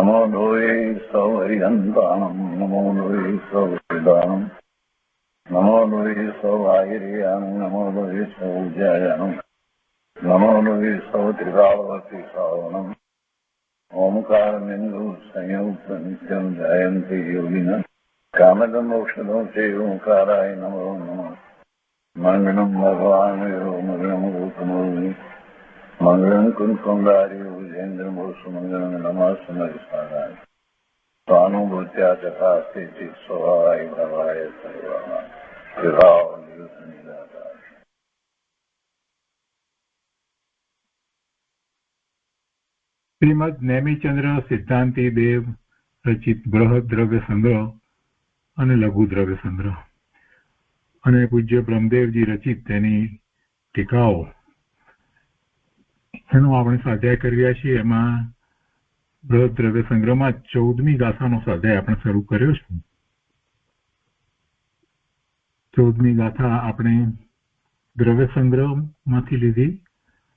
नमो लोये सौहरिहन्ताणं नमो लोये सौहृदानं नमो लोये सौभागिर्यानं नमो लोये सौज्यायानं नमो लोये सौत्रिकावती सावनम् ओंकारमिन्दु संयुक्त नित्यं जयन्ति योगिनः कामदमोक्षदो चैवोंकाराय नमो नमः मंगलम भगवान मंगलम गौतमोनि मंगलम कुंकुंडारी विजेन्द्र मोसु मंगलम नमः समरिसाराय स्वानुभूत्या चकास्ते चित स्वभावाय भवाय सर्वमा विभाव नियुक्त निराकार। श्रीमद नेमिचंद्र सिद्धांति देव रचित बृहद द्रव्य संग्रह અને લઘુ દ્રવ્ય સંગ્રહ અને પૂજ્ય બ્રહ્મદેવજી રચિત તેની ટીકાઓ એનો આપણે સ્વાધ્યાય કરી રહ્યા છીએ. એમાં બૃહદ દ્રવ્ય સંગ્રહમાં 14મી ગાથાનો સ્વાધ્યાય આપણે શરૂ કર્યો છે. 14મી ગાથા આપણે દ્રવ્ય સંગ્રહમાંથી લીધી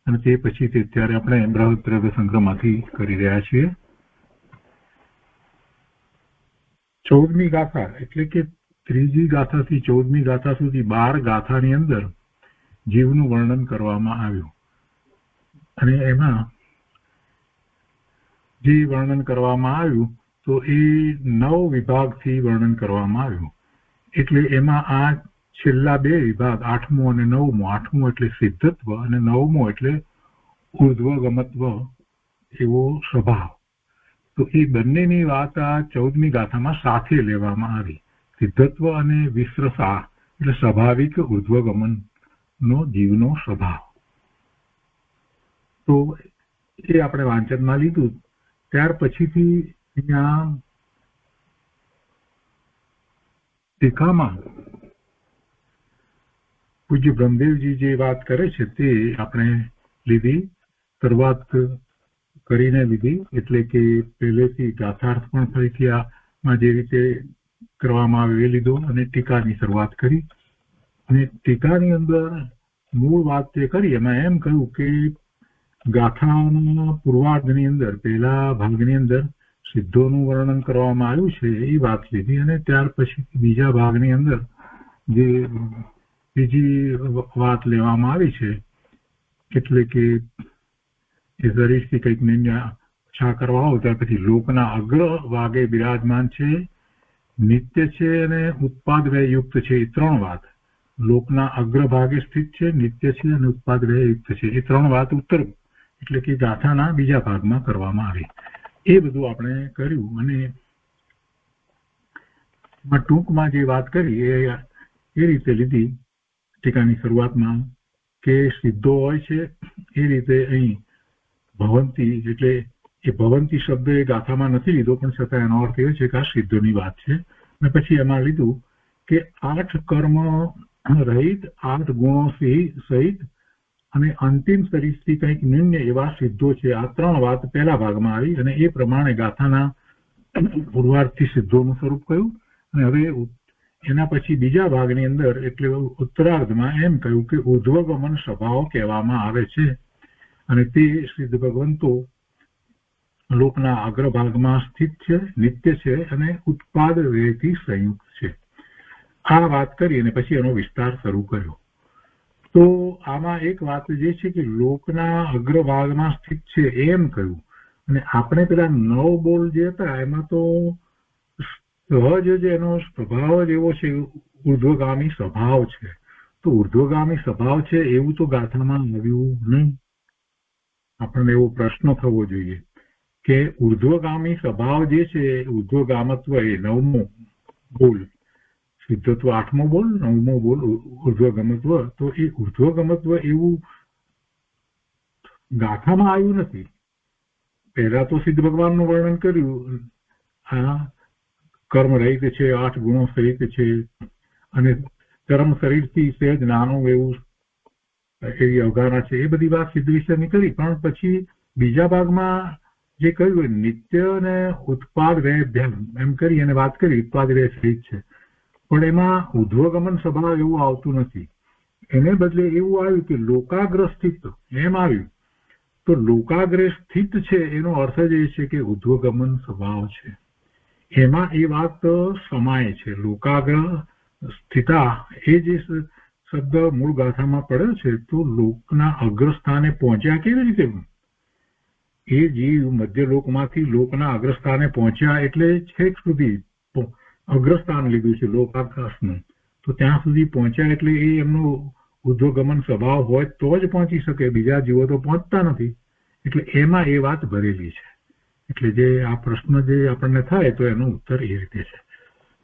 અને તે પછી અત્યારે આપણે બૃહદ દ્રવ્ય સંગ્રહમાંથી કરી રહ્યા છીએ. 14મી ગાથા એટલે કે ત્રીજી ગાથાથી 14મી ગાથા સુધી 12 ગાથાની અંદર જીવનું વર્ણન કરવામાં આવ્યું અને એમાં જે વર્ણન કરવામાં આવ્યું તો એ 9 વિભાગથી વર્ણન કરવામાં આવ્યું. એટલે એમાં આ છેલ્લા 2 વિભાગ 8મો અને 9મો. 8મો એટલે સિદ્ધત્વ અને 9મો એટલે ઉર્ધ્વગમત્વ એવો સ્વભાવ. તો એ બંનેની વાત આ 14મી ગાથામાં સાથે લેવામાં આવી. સિદ્ધત્વ અને વિશ્રસા એટલે સ્વાભાવિક ઉર્ધ્વગમનનો જીવનો સ્વભાવ. તો એ આપણે વાંચનમાં લીધું. ત્યાર પછીથી અહીંયા ટીકામાં પૂજ્ય બ્રહ્મદેવજી જે વાત કરે છે તે આપણે લીધી. શરૂઆત કરીને લીધી એટલે કે પહેલેથી ગાથાર્થ પણ ફરીથી આમાં જે રીતે કરવામાં આવે એ લીધો અને ટીકાની શરૂઆત કરી. અને ટીકાની અંદર મૂળ વાત જે કરી એમાં એમ કહ્યું કે ગાથાના પૂર્વાર્ધની અંદર પહેલા ભાગની અંદર સિદ્ધોનું વર્ણન કરવામાં આવ્યું છે એ વાત લીધી અને ત્યાર પછી બીજા ભાગની અંદર જે બીજી વાત લેવામાં આવી છે એટલે કે એ શરીરથી કંઈક નિર્ણય ઓછા કરવા હોય ત્યાર પછી લોકના અગ્ર ભાગે બિરાજમાન છે, નિત્ય છે અને ઉત્પાદ વ્યયુક્ત છે. એ 3 વાત લોકના અગ્ર ભાગે સ્થિત છે, નિત્ય છે અને ઉત્પાદ વ્યયુક્ત છે. એ 3 વાત ઉત્તર એટલે કે ગાથાના બીજા ભાગમાં કરવામાં આવી. એ બધું આપણે કર્યું અને ટૂંકમાં જે વાત કરી એ રીતે લીધી ટીકાની શરૂઆતમાં કે સિદ્ધો હોય છે એ રીતે અહીં ભવંતી એટલે એ ભવંતી શબ્દ એ ગાથામાં નથી લીધો પણ છતાં એનો અર્થ એ છે કે આ સિદ્ધોની વાત છે. અને પછી એમાં લીધું કે 8 કર્મ રહિત 8 ગુણો સહિત અને અંતિમ શરીરથી કંઈક નિમ્ન એવા સિદ્ધો છે. આ 3 વાત પહેલા ભાગમાં આવી અને એ પ્રમાણે ગાથાના પૂર્વાર્ધથી સિદ્ધોનું સ્વરૂપ કહ્યું. અને હવે એના પછી બીજા ભાગની અંદર એટલે ઉત્તરાર્ધમાં એમ કહ્યું કે ઉર્ધ્વગમન સ્વભાવ કહેવામાં આવે છે અને તે સિદ્ધ ભગવંતો લોકના અગ્રભાગમાં સ્થિત છે, નિત્ય છે અને ઉત્પાદ વ્યયથી સંયુક્ત છે. આ વાત કરી અને પછી એનો વિસ્તાર શરૂ કર્યો. તો આમાં એક વાત જે છે કે લોકના અગ્રભાગમાં સ્થિત છે એમ કહ્યું અને આપણે પેલા 9 બોલ જે હતા એમાં તો સહજ જ એનો સ્વભાવ જ એવો છે ઉર્ધ્વગામી સ્વભાવ છે. તો ઉર્ધ્વગામી સ્વભાવ છે એવું તો ગાથામાં આવ્યું નહીં. આપણને એવો પ્રશ્ન થવો જોઈએ કે ઉર્ધ્વગામી સ્વભાવ જે છે ઉર્ધ્વગામત્વ એ 9મો બોલ, સિદ્ધત્વ 8મો બોલ, 9મો બોલ ઉર્ધ્વગમત્વ. તો એ ઉર્ધ્વગમત્વ એવું ગાથામાં આવ્યું નથી. પહેલા તો સિદ્ધ ભગવાનનું વર્ણન કર્યું. આ કર્મ રહિત છે, 8 ગુણો સહિત છે અને કર્મ શરીરથી સહેજ નાનું એવું એવી અવગાહના છે. એ બધી વાત સિદ્ધ વિષયની કરી. પણ પછી બીજા ભાગમાં જે કહ્યું નિત્ય અને ઉત્પાદ વ્યય એમ કરી અને વાત કરી ઉત્પાદ વ્યય સહિત છે પણ એમાં ઉર્ધ્વગમન સ્વભાવ એવું આવતું નથી. એને બદલે એવું આવ્યું કે લોકાગ્રસ્થિત એમ આવ્યું તો લોકાગ્રે સ્થિત છે એનો અર્થ જ એ છે કે ઉધ્વગમન સ્વભાવ છે. એમાં એ વાત સમાય છે. લોકાગ્ર સ્થિતા એ જે શબ્દ મૂળ ગાથામાં પડ્યો છે, તો લોકના અગ્રસ્થાને પહોંચ્યા કેવી રીતે? એ જીવ મધ્યલોકમાંથી લોકના અગ્રસ્થાને પહોંચ્યા એટલે છેક સુધી અગ્રસ્થાન લીધું છે લોકાકાશનું, તો ત્યાં સુધી પહોંચ્યા એટલે એ એમનો ઉધ્વગમન સ્વભાવ હોય તો જ પહોંચી શકે, બીજા જીવો તો પહોંચતા નથી. એટલે એમાં એ વાત ભરેલી છે. એટલે જે આ પ્રશ્ન જે આપણને થાય તો એનો ઉત્તર એ રીતે છે.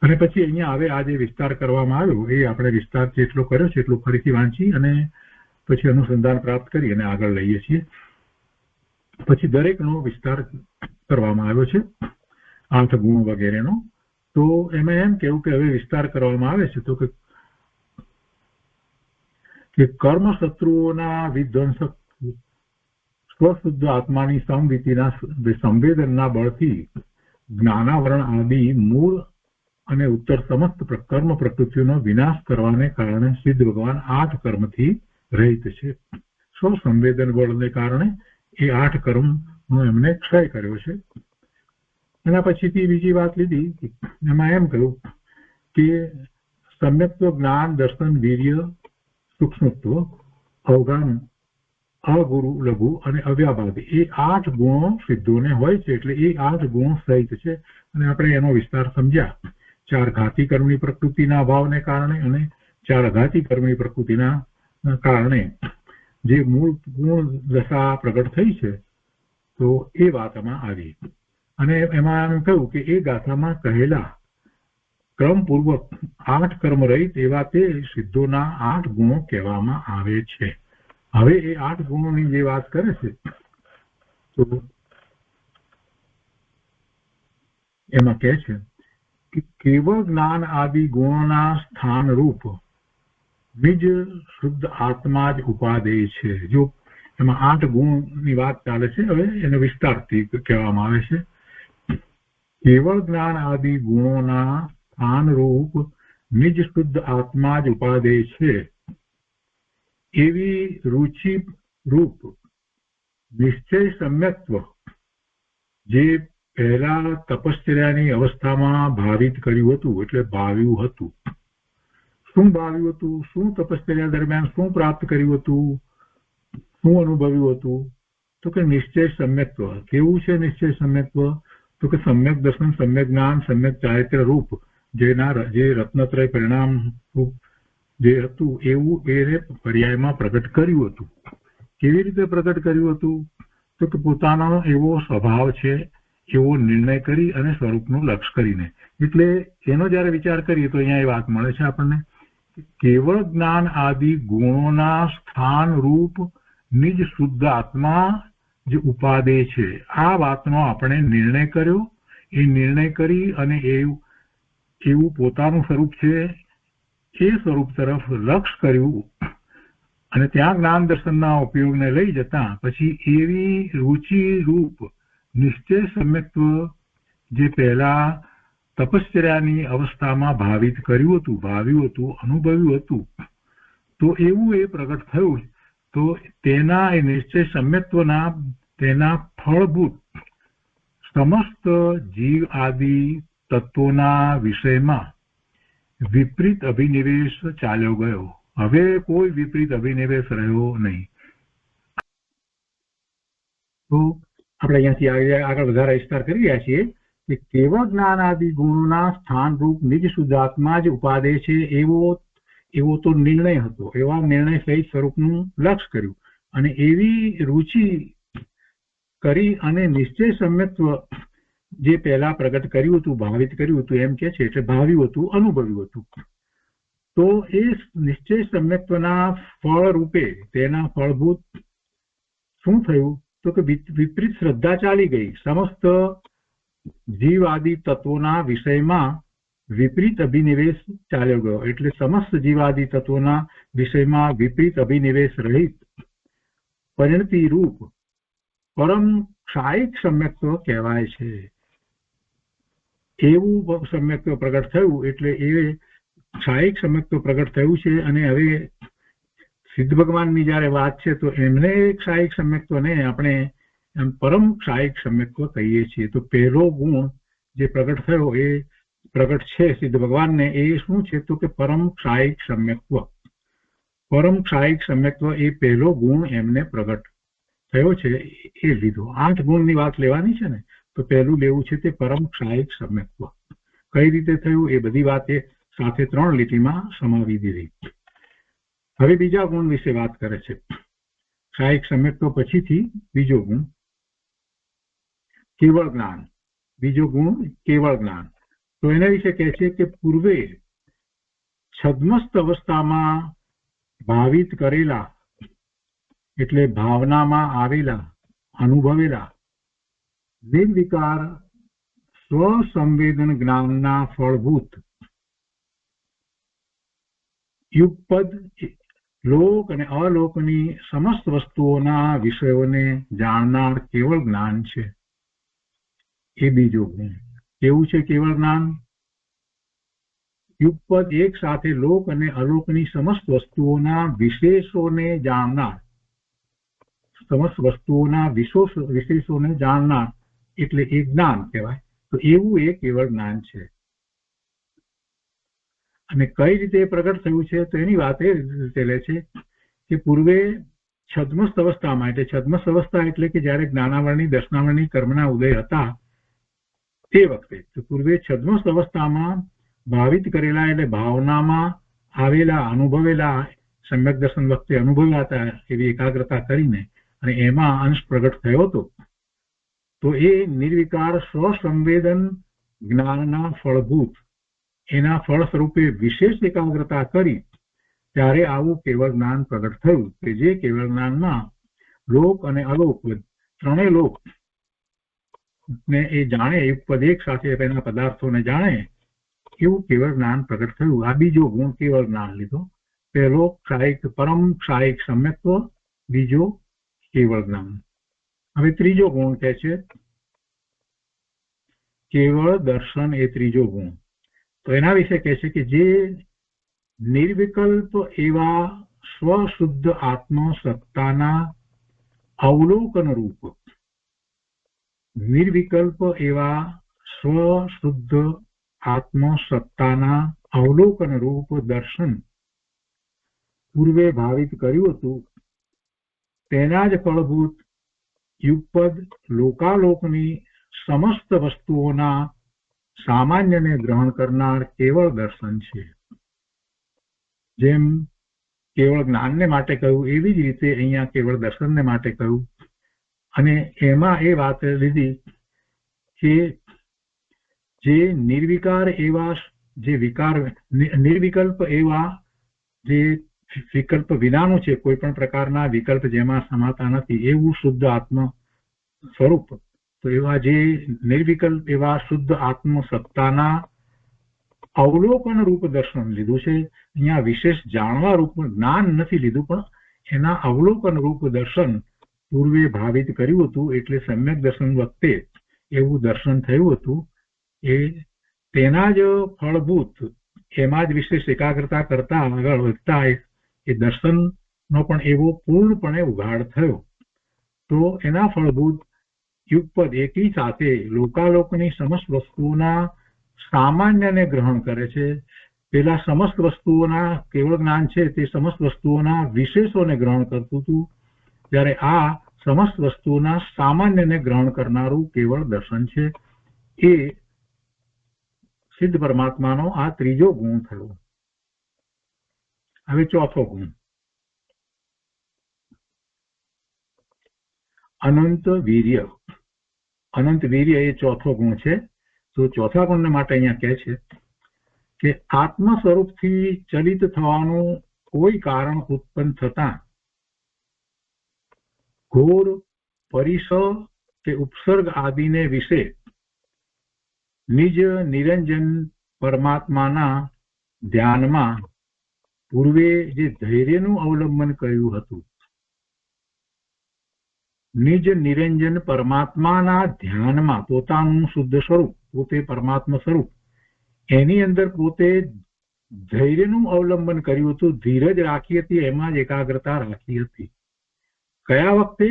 અને પછી અહીંયા હવે આ જે વિસ્તાર કરવામાં આવ્યો એ આપણે વિસ્તાર જેટલો કર્યો છે એટલું ફરીથી વાંચી અને પછી અનુસંધાન પ્રાપ્ત કરી અને આગળ લઈએ છીએ. પછી દરેકનો વિસ્તાર કરવામાં આવ્યો છે, 8 ગુણ વગેરેનો. તો એમાં એમ કેવું કે હવે વિસ્તાર કરવામાં આવે છે તો કે કર્મ શત્રુઓના વિધ્વંસક સ્વશુદ્ધ આત્માની સમવિતિના સંવેદનના બળથી જ્ઞાનાવરણ આદિ મૂળ અને ઉત્તર સમસ્ત કર્મ પ્રકૃતિનો વિનાશ કરવાને કારણે સિદ્ધ ભગવાન 8 કર્મથી રહિત છે. સ્વસંવેદન બળને કારણે એ 8 કર્મનો એમને ક્ષય કર્યો છે. એના પછીથી બીજી વાત લીધી, એમાં એમ કહ્યું કે સમ્યક્ત્વ, જ્ઞાન, દર્શન, વીર્ય, સૂક્ષ્મત્વ, અવગાન, અગુરુ, લઘુ અને અવ્યાભાવી એ 8 ગુણો સિદ્ધોને હોય છે. એટલે એ 8 ગુણો સહિત છે. અને આપણે એનો વિસ્તાર સમજ્યા. 4 ઘાતી કર્મની પ્રકૃતિના અભાવને કારણે અને 4 અઘાતી કર્મની પ્રકૃતિના કારણે જે મૂળ ગુણ દશા પ્રગટ થઈ છે, તો એ વાતમાં આવી. અને એમાં એમ કહ્યું કે એ ગાથામાં કહેલા ક્રમપૂર્વક 8 કર્મ રહિત એવા તે સિદ્ધોના 8 ગુણો કહેવામાં આવે છે. હવે એ 8 ગુણોની જે વાત કરે છે તો એમાં કહે છે કે કેવળ જ્ઞાન આદિ ગુણોના સ્થાન રૂપ નિજ શુદ્ધ આત્મા જ ઉપાદેય છે. જો એમાં 8 ગુણની વાત ચાલે છે, હવે એને વિસ્તારથી કહેવામાં આવે છે. કેવળ જ્ઞાન આદિ ગુણોના સ્થાન રૂપ નિજ શુદ્ધ આત્મા જ ઉપાદેય છે એવી રુચિ રૂપ નિશ્ચય સમ્યક્ત્વ જે પહેલા તપશ્ચર્યાની અવસ્થામાં ભાવિત કર્યું હતું, એટલે ભાવ્યું હતું. શું ભાવ્યું હતું? શું તપશ્ચર્યા દરમિયાન શું પ્રાપ્ત કર્યું હતું? શું અનુભવ્યું હતું? તો કે નિશ્ચય સમ્યક્ત્વ. કેવું છે નિશ્ચય સમ્યક્ત્વ? તો કે સમ્યક દર્શન, સમ્યક જ્ઞાન, સમ્યક ચારિત્ર રૂપ જે રત્નત્રય પરિણામ રૂપ જે હતું એવું એને પર્યાયમાં પ્રગટ કર્યું હતું. કેવી રીતે પ્રગટ કર્યું હતું? તો કે પોતાનો એવો સ્વભાવ છે એવો નિર્ણય કરી અને સ્વરૂપનું લક્ષ કરીને. એટલે એનો જયારે વિચાર કરીએ તો અહીંયા એ વાત મળે છે આપણને. કેવળ જ્ઞાન આદિ ગુણોના સ્થાન રૂપ નિજ શુદ્ધ આત્મા જે ઉપાદેય છે, આ વાતનો આપણે નિર્ણય કર્યો. એ નિર્ણય કરી અને એવું પોતાનું સ્વરૂપ છે એ સ્વરૂપ તરફ લક્ષ કર્યું અને ત્યાં જ્ઞાન દર્શનના ઉપયોગને લઈ જતા પછી એવી રુચિ રૂપ નિશ્ચય સમ્યક્ત્વ જે પહેલા તપશ્ચર્યાની અવસ્થામાં ભાવિત કર્યું હતું, ભાવ્યું હતું, અનુભવ્યું હતું, તો એવું એ પ્રગટ થયું. તો તેના એ નિશ્ચય સમ્યક્ત્વના તેના ફળભૂત સમસ્ત જીવ આદિ તત્વોના વિષયમાં વિપરીત અભિનિવેશ ચાલ્યો ગયો. હવે કોઈ વિપરીત અભિનિવેશ રહ્યો નહીં. તો આપણે અહીંયાથી આગળ વધારે વિસ્તાર કરી રહ્યા છીએ કે કેવળ જ્ઞાન આદિ ગુણોના સ્થાન રૂપ નિજ શુદ્ધાત્મા જ ઉપાદેય છે એવો તો નિર્ણય હતો. એવા નિર્ણય સહિત સ્વરૂપનું લક્ષ કર્યું અને એવી રુચિ કરી અને નિશ્ચય સમ્યક્ત્વ જે પહેલા પ્રગટ કર્યું હતું, ભાવિત કર્યું હતું એમ કે છે, એટલે ભાવ્યું હતું, અનુભવ્યું હતું. તો એ નિશ્ચય સમ્યક્ત્વના ફળ રૂપે તેના ફળભૂત શું થયું? તો કે વિપરીત શ્રદ્ધા ચાલી ગઈ. સમસ્ત જીવ આદિ તત્વોના વિષયમાં વિપરીત અભિનિવેશ ચાલ્યો ગયો. એટલે સમસ્ત જીવાદિ તત્વોના વિષયમાં વિપરીત અભિનિવેશ રહિત પરિણતિ રૂપ પરમ ક્ષાયિક સમ્યક્ત્વ કહેવાય છે. એવું સમ્યક્ત્વ પ્રગટ થયું એટલે એ ક્ષાયિક સમ્યક્ત્વ પ્રગટ થયું છે. અને હવે સિદ્ધ ભગવાનની જયારે વાત છે તો એમને ક્ષાયિક સમ્યક્ત્વને આપણે પરમ ક્ષાયિક સમ્યક્ત્વ કહીએ છીએ. તો પહેલો ગુણ જે પ્રગટ થયો એ પ્રગટ છે સિદ્ધ ભગવાનને, એ શું છે તો કે પરમ ક્ષાયિક સમ્યક્ત્વ. પરમ ક્ષાયિક સમ્યક્ત્વ એ પહેલો ગુણ એમને પ્રગટ થયો છે એ લીધો. 8 ગુણની વાત લેવાની છે ને, તો પહેલું લેવું છે તે પરમ ક્ષાયિક સમ્યક્ત્વ. કઈ રીતે થયું એ બધી વાત એ સાથે 3 લીટીમાં સમાવી દીધી. હવે બીજા ગુણ વિશે વાત કરે છે. ક્ષાયિક સમ્યક્ત્વ પછીથી બીજો ગુણ કેવળ જ્ઞાન. બીજો ગુણ કેવળ જ્ઞાન. તો એના વિશે કહે છે કે પૂર્વે છદ્મસ્ત અવસ્થામાં ભાવિત કરેલા એટલે ભાવનામાં આવેલા અનુભવેલા નિર્વિકાર સ્વસંવેદન જ્ઞાનના ફળભૂત યુગપદ લોક અને અલોકની સમસ્ત વસ્તુઓના વિષયોને જાણનાર કેવળ જ્ઞાન છે. એ બીજો ગુણ. કેવું છે કેવળ જ્ઞાન? યુગપદ એક સાથે લોક અને અલોકની સમસ્ત વસ્તુઓના વિશેષોને જાણનાર. સમસ્ત વસ્તુઓના વિશેષોને જાણનાર એટલે એ જ્ઞાન કહેવાય. તો એવું એ કેવળ જ્ઞાન છે. અને કઈ રીતે પ્રગટ થયું છે તો એની વાત એ રીતે લે છે કે પૂર્વે છદ્મસ્ત અવસ્થામાં, એટલે છદ્મસ્ત અવસ્થા એટલે કે જયારે જ્ઞાનાવરણી દર્શનાવરણી કર્મના ઉદય હતા તે વખતે, તો પૂર્વે છદ્મસ્ત અવસ્થામાં ભાવિત કરેલા એટલે ભાવનામાં આવેલા અનુભવેલા સમ્યક દર્શન વખતે અનુભવ્યા હતા એવી એકાગ્રતા કરીને અને એમાં અંશ પ્રગટ થયો હતો. તો એ નિર્વિકાર સ્વસંવેદન જ્ઞાનના ફળભૂત એના ફળ સ્વરૂપે વિશેષ એકાગ્રતા કરી ત્યારે આવું કેવળ જ્ઞાન પ્રગટ થયું કે જે કેવળ જ્ઞાનમાં લોક અને અલોક ત્રણેય લોક ને એ જાણે, યુગપદ એક સાથે એના પદાર્થોને જાણે એવું કેવળ જ્ઞાન પ્રગટ થયું. આ બીજો ગુણ કેવળ જ્ઞાન લીધો. પહેલો ક્ષાયિક પરમ ક્ષાયિક સમ્યક્ત્વ, બીજો કેવળ જ્ઞાન. હવે ત્રીજો ગુણ કહે છે કેવળ દર્શન. એ ત્રીજો ગુણ. તો એના વિશે કહે છે કે જે નિર્વિકલ્પ એવા સ્વશુદ્ધ આત્મ સત્તાના અવલોકન રૂપ, નિર્વિકલ્પ એવા સ્વશુદ્ધ આત્મ સત્તાના અવલોકન રૂપ દર્શન પૂર્વે ભાવિત કર્યું હતું તેના જ ફળભૂત યુગપદ લોકાલોકની સમસ્ત વસ્તુઓના સામાન્યને ગ્રહણ કરનાર કેવળ દર્શન છે. જેમ કેવળ જ્ઞાનને માટે કહ્યું એવી જ રીતે અહીંયા કેવળ દર્શનને માટે કહ્યું. અને એમાં એ વાત લીધી કે જે નિર્વિકાર એવા જે વિકાર નિર્વિકલ્પ એવા જે વિકલ્પ વિનાનું છે, કોઈ પણ પ્રકારના વિકલ્પ જેમાં સમાતા નથી એવું શુદ્ધ આત્મ સ્વરૂપ, તો એવા જે નિર્વિકલ્પ એવા શુદ્ધ આત્મ સત્તાના અવલોકન રૂપ દર્શન લીધું છે. અહીંયા વિશેષ જાણવા રૂપ જ્ઞાન નથી લીધું, પણ એના અવલોકન રૂપ દર્શન પૂર્વે ભાવિત કર્યું હતું. એટલે સમ્યક દર્શન વખતે એવું દર્શન થયું હતું. એ તેના જ ફળભૂત, એમાં જ વિશેષ એકાગ્રતા કરતા આગળ વધતા એ દર્શનનો પણ એવો પૂર્ણપણે ઉઘાડ થયો. તો એના ફળભૂત યુગપદ એકી સાથે લોકાલોકની સમસ્ત વસ્તુઓના સામાન્યને ગ્રહણ કરે છે. પેલા સમસ્ત વસ્તુઓના કેવળ જ્ઞાન છે તે સમસ્ત વસ્તુઓના વિશેષોને ગ્રહણ કરતું હતું, જ્યારે આ સમસ્ત વસ્તુઓના સામાન્યને ગ્રહણ કરનારું કેવળ દર્શન છે. એ સિદ્ધ પરમાત્માનો આ ત્રીજો ગુણ થયો. હવે ચોથો ગુણ અનંત વીર્ય. અનંત વીર્ય એ ચોથો ગુણ છે. તો ચોથા ગુણને માટે અહીંયા કહે છે કે આત્મ સ્વરૂપથી ચલિત થવાનું કોઈ કારણ ઉત્પન્ન થતા ઘોર પરિસ કે ઉપસર્ગ આદિને વિશે નિજ નિરંજન પરમાત્માના ધ્યાનમાં પૂર્વે જે ધૈર્યનું અવલંબન કર્યું હતું, નિજ નિરંજન પરમાત્માના ધ્યાનમાં પોતાનું શુદ્ધ સ્વરૂપ, પોતે પરમાત્મા સ્વરૂપ, એની અંદર પોતે ધૈર્યનું અવલંબન કર્યું હતું, ધીરજ રાખી હતી, એમાં જ એકાગ્રતા રાખી હતી. કયા વખતે?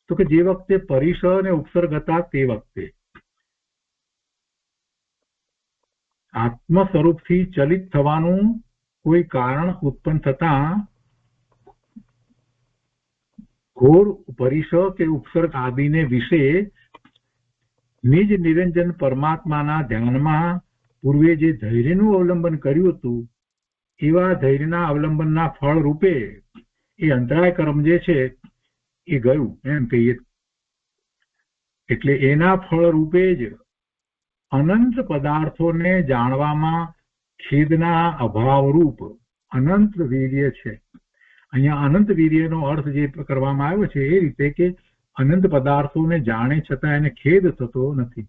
તો કે જે વખતે પરિસ અને ઉપસર્ગ હતા તે વખતે. આત્મ સ્વરૂપથી ચલિત થવાનું કોઈ કારણ ઉત્પન્ન થતા ઘોર પરિસ કે ઉપસર્ગ આદિને વિશે નિજ નિરંજન પરમાત્માના ધ્યાનમાં પૂર્વે જે ધૈર્યનું અવલંબન કર્યું હતું એવા ધૈર્યના અવલંબનના ફળ રૂપે એ અંતરાય કર્મ જે છે એ ગયું એમ કહીએ. એટલે એના ફળ રૂપે જ અનંત પદાર્થોને જાણવામાં ખેદના અભાવરૂપ અનંત વીર્ય છે. અહીંયા અનંત વીર્યનો અર્થ જે કરવામાં આવ્યો છે એ રીતે કે અનંત પદાર્થોને જાણે છતાં એને ખેદ થતો નથી.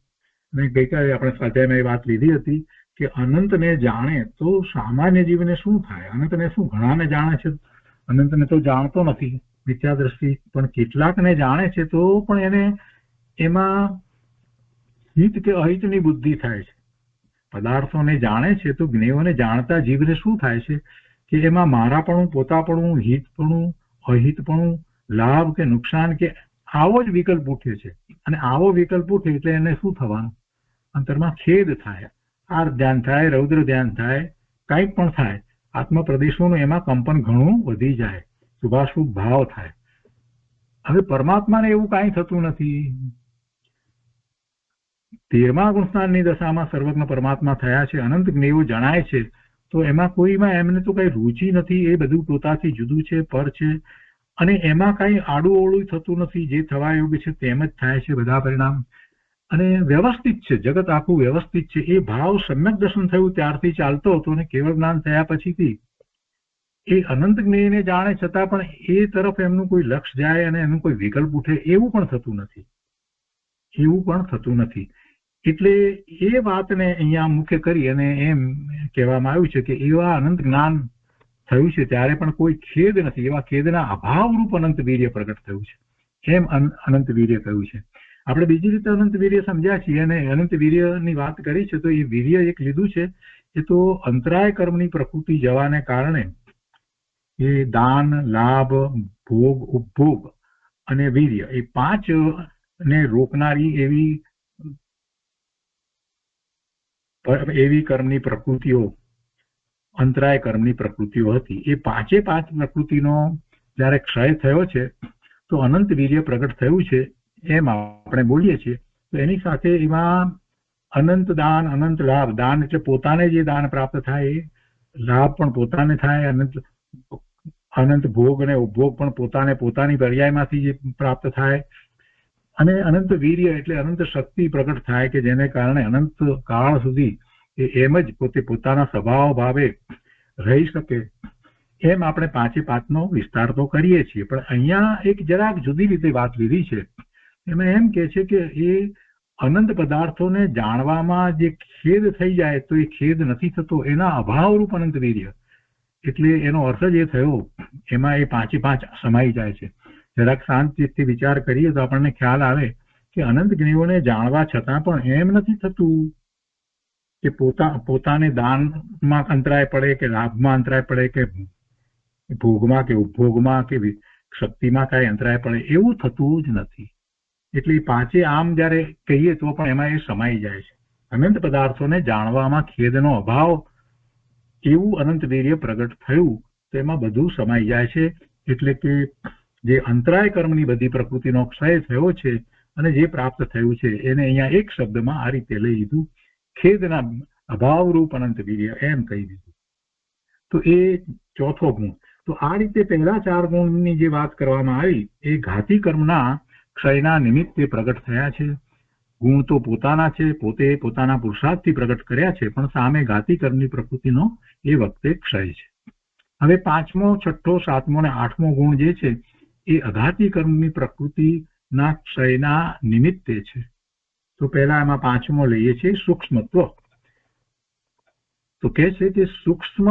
અને ગઈકાલે આપણે સ્વાધ્યાયમાં એ વાત લીધી હતી કે અનંતને જાણે તો સામાન્ય જીવને શું થાય? અનંતને શું? ઘણાને જાણે છે, અનંતને તો જાણતો નથી મિથ્યા દ્રષ્ટિ, પણ કેટલાકને જાણે છે તો પણ એને એમાં હિત કે અહિતની બુદ્ધિ થાય છે. પદાર્થોને જાણે છે તો જ્ઞેયોને જાણતા જીવને શું થાય છે કે એમાં મારાપણું, પોતાપણું, હિતપણું, અહિતપણું, લાભ કે નુકસાન કે આવો જ વિકલ્પ ઉઠે છે. અને આવો વિકલ્પ ઉઠે એટલે એને શું થવાનું? અંતરમાં ખેદ થાય, આર ધ્યાન થાય, રૌદ્ર ધ્યાન થાય, કંઈક પણ થાય. આત્મ પ્રદેશોનું એમાં કંપન ઘણું વધી જાય, શુભાશુભ ભાવ થાય. હવે પરમાત્માને એવું કાંઈ થતું નથી. 13મા ગુણસ્નાનની દશામાં સર્વજ્ઞ પરમાત્મા થયા છે, અનંત જ્ઞેયો જણાય છે, તો એમાં કોઈમાં એમને તો કઈ રુચિ નથી. એ બધું પોતાથી જુદું છે, પર છે, અને એમાં કઈ આડું ઓળું થતું નથી. જે થવા યોગ્ય છે તેમ જ થાય છે બધા પરિણામ. અને વ્યવસ્થિત છે, જગત આખું વ્યવસ્થિત છે. એ ભાવ સમ્યક દર્શન થયું ત્યારથી ચાલતો હતો, અને કેવળ જ્ઞાન થયા પછીથી એ અનંત જ્ઞેયને જાણે છતાં પણ એ તરફ એમનું કોઈ લક્ષ જાય અને એનું કોઈ વિકલ્પ ઉઠે એવું પણ થતું નથી. એટલે એ વાતને અહીંયા મુખ્ય કરી અને એમ કહેવામાં આવ્યું છે કે એવા અનંત જ્ઞાન થયું છે ત્યારે પણ કોઈ ખેદ નથી. એવા ખેદના અભાવરૂપ અનંત વીર્ય પ્રગટ થયું છે, એમ અનંત વીર્ય કહ્યું છે. આપણે બીજી રીતે અનંત વીર્ય સમજ્યા છીએ અને અનંત વીર્યની વાત કરી છે. તો એ વીર્ય એક લીધું છે એ તો અંતરાય કર્મની પ્રકૃતિ જવાને કારણે એ દાન, લાભ, ભોગ, ઉપભોગ અને વીર્ય એ 5 ને રોકનારી એવી કર્મની પ્રકૃતિઓ, અંતરાય કર્મની પ્રકૃતિઓ હતી. એ 5 પ્રકૃતિનો જયારે ક્ષય થયો છે તો અનંત વીર્ય પ્રગટ થયું છે એમ આપણે બોલીએ છીએ. તો એની સાથે એમાં અનંત દાન, અનંત લાભ. દાન એટલે પોતાને જે દાન પ્રાપ્ત થાય એ, લાભ પણ પોતાને થાય, અનંત ભોગ અને ઉપભોગ પણ પોતાની પર્યાયમાંથી જે પ્રાપ્ત થાય, અને અનંત વીર્ય એટલે અનંત શક્તિ પ્રગટ થાય કે જેને કારણે અનંત કાળ સુધી એમ જ પોતાના સ્વભાવ ભાવે રહી શકે. એમ આપણે 5નો વિસ્તાર તો કરીએ છીએ, પણ અહીંયા એક જરાક જુદી રીતે વાત લીધી છે. એમાં એમ કે છે કે એ અનંત પદાર્થોને જાણવામાં જે ખેદ થઈ જાય તો એ ખેદ નથી થતો, એના અભાવરૂપ અનંત વીર્ય. એટલે એનો અર્થ જ એ થયો એમાં એ 5 સમાઈ જાય છે. જરાક શાંતિથી વિચાર કરીએ તો આપણને ખ્યાલ આવે કે અનંત જ્ઞેયોને જાણવા છતાં પણ એમ નથી થતું કે પોતાને દાનમાં અંતરાય પડે કે લાભમાં અંતરાય પડે કે ભોગમાં કે ઉપભોગમાં કે શક્તિમાં કાંઈ અંતરાય પડે, એવું થતું જ નથી. એટલે 5 આમ જયારે કહીએ તો પણ એમાં એ સમાઈ જાય છે. અનંત પદાર્થોને જાણવામાં ખેદનો અભાવ એવું અનંત વીર્ય પ્રગટ થયું તો એમાં બધું સમાઈ જાય છે. એટલે કે જે અંતરાય કર્મની બધી પ્રકૃતિનો ક્ષય થયો છે અને જે પ્રાપ્ત થયું છે એને અહીંયા એક શબ્દમાં આ રીતે લઈ લીધું, ખેદના અભાવરૂપ અનંત વીર્ય એમ કહી દીધું. તો એ 4થો ગુણ. તો આ રીતે પહેલા 4 ગુણની જે વાત કરવામાં આવી એ ઘાતી કર્મના ક્ષયના નિમિત્તે પ્રગટ થયા છે. ગુણ તો પોતાના છે, પોતે પોતાના પુરુષાર્થથી પ્રગટ કર્યા છે, પણ સામે ઘાતી કર્મની પ્રકૃતિનો એ વખતે ક્ષય છે. હવે 5મો, 6થો, 7મો અને 8મો ગુણ જે છે એ અઘાતી કર્મની પ્રકૃતિના ક્ષયના નિમિત્તે છે. તો પહેલા એમાં 5મો લઈએ છીએ, સૂક્ષ્મત્વ. તો કે છે કે સૂક્ષ્મ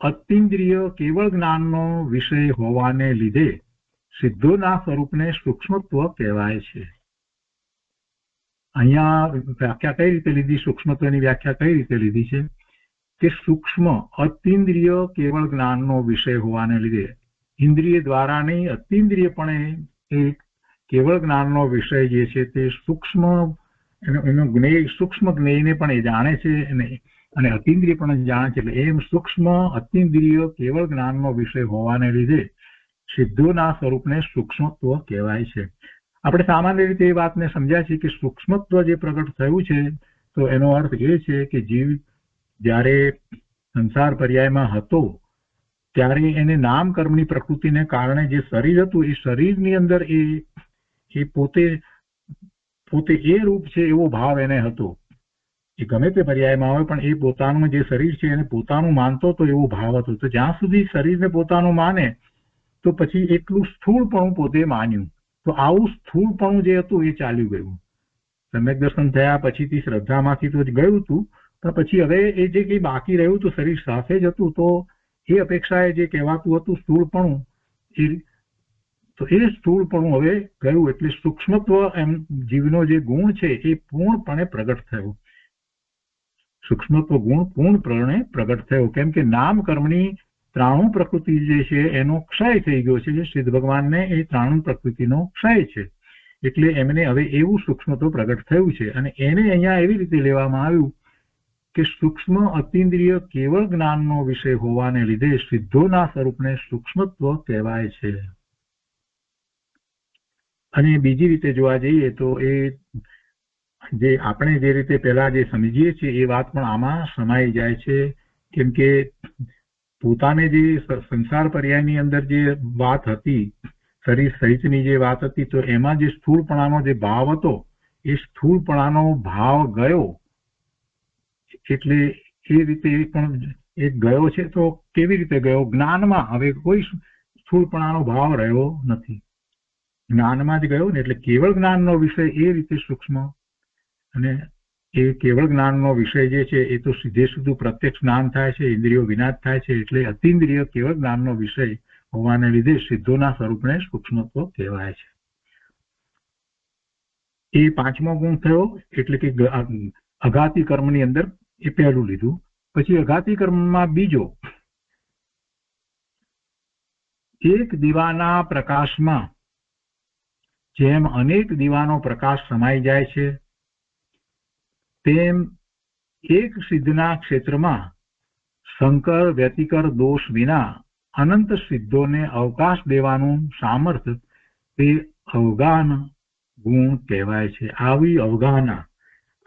અતિન્દ્રિય કેવળ જ્ઞાનનો વિષય હોવાને લીધે સિદ્ધોના સ્વરૂપને સૂક્ષ્મત્વ કહેવાય છે. અહીંયા વ્યાખ્યા કઈ રીતે લીધી? સૂક્ષ્મત્વની વ્યાખ્યા કઈ રીતે લીધી છે કે સૂક્ષ્મ અતિન્દ્રિય કેવળ જ્ઞાનનો વિષય હોવાને લીધે ઇન્દ્રિય દ્વારા નહીં, અતિન્દ્રિયપણે એ કેવળ જ્ઞાનનો વિષય જે છે તે સૂક્ષ્મ એનો જ્ઞેય, સૂક્ષ્મ જ્ઞેયને પણ એ જાણે છે અને અતિન્દ્રિય પણ જાણે છે. એટલે એમ સૂક્ષ્મ અતિન્દ્રિય કેવળ જ્ઞાનનો વિષય હોવાને લીધે સિદ્ધોના સ્વરૂપને સૂક્ષ્મત્વ કહેવાય છે. આપણે સામાન્ય રીતે એ વાતને સમજ્યા છીએ કે સૂક્ષ્મત્વ જે પ્રગટ થયું છે તો એનો અર્થ એ છે કે જીવ જ્યારે સંસાર પર્યાયમાં હતો ત્યારે એને નામ કર્મની પ્રકૃતિને કારણે જે શરીર હતું એ શરીરની અંદર એ પોતે એ રૂપ છે એવો ભાવ એને હતો. એ ગમે તે પર્યાયમાં હોય પણ એ પોતાનું જે શરીર છે એને પોતાનું માનતો તો એવો ભાવ હતો. તો જ્યાં સુધી શરીરને પોતાનું માને તો પછી એટલું સ્થૂળપણું પોતે માન્યું. તો આવું સ્થૂળપણું જે હતું એ ચાલ્યું ગયું. સમ્યક દર્શન થયા પછીથી શ્રદ્ધામાંથી તો ગયું હતું, પણ પછી હવે એ જે કંઈ બાકી રહ્યું હતું શરીર સાથે જ હતું, તો એ અપેક્ષાએ જે કહેવાતું હતું સ્થૂળપણું, તો એ સ્થૂળપણું હવે ગયું. એટલે સૂક્ષ્મત્વ એમ જીવનો જે ગુણ છે એ પૂર્ણપણે પ્રગટ થયો. સૂક્ષ્મત્વ ગુણ પૂર્ણપણે પ્રગટ થયો. કેમ કે નામ કર્મની ત્રાણુ પ્રકૃતિ જે છે એનો ક્ષય થઈ ગયો છે. સિદ્ધ ભગવાનને એ ત્રાણુ પ્રકૃતિનો ક્ષય છે, એટલે એમને હવે એવું સૂક્ષ્મત્વ પ્રગટ થયું છે. અને એને અહીંયા એવી રીતે લેવામાં આવ્યું કે સૂક્ષ્મ અતિન્દ્રિય કેવળ જ્ઞાનનો વિષય હોવાને લીધે સિદ્ધોના સ્વરૂપને સૂક્ષ્મત્વ કહેવાય છે. અને બીજી રીતે જોવા જઈએ તો એ જે આપણે જે રીતે પહેલા જે સમજીએ છીએ એ વાત પણ આમાં સમાઈ જાય છે. કેમ કે પોતાને જે સંસાર પર્યાયની અંદર જે વાત હતી, શરીર સહિતની જે વાત હતી, તો એમાં જે સ્થૂળપણાનો જે ભાવ હતો એ સ્થૂળપણાનો ભાવ ગયો. એટલે એ રીતે પણ એક ગયો છે. તો કેવી રીતે ગયો? જ્ઞાનમાં હવે કોઈ સ્થૂળપણાનો ભાવ રહ્યો નથી, જ્ઞાનમાં જ ગયો ને. એટલે કેવળ જ્ઞાનનો વિષય એ રીતે સૂક્ષ્મ, અને એ કેવળ જ્ઞાનનો વિષય જે છે એ તો સીધે સીધું પ્રત્યક્ષ જ્ઞાન થાય છે, ઇન્દ્રિયો વિના જ થાય છે. એટલે અતિન્દ્રિય કેવળ જ્ઞાનનો વિષય હોવાને લીધે સિદ્ધોના સ્વરૂપને સૂક્ષ્મત્વ કહેવાય છે. એ પાંચમો ગુણ થયો. એટલે કે અઘાતી કર્મની અંદર એ પહેલું લીધું. પછી અઘાતી કર્મમાં બીજો, એક દીવાના પ્રકાશમાં જેમ અનેક દીવાનો પ્રકાશ સમાઈ જાય છે, તેમ એક સિદ્ધના ક્ષેત્રમાં સંકર વ્યતિકર દોષ વિના અનંત સિદ્ધોને અવકાશ દેવાનું સામર્થ્ય તે અવગાન ગુણ કહેવાય છે. આવી અવગાહના,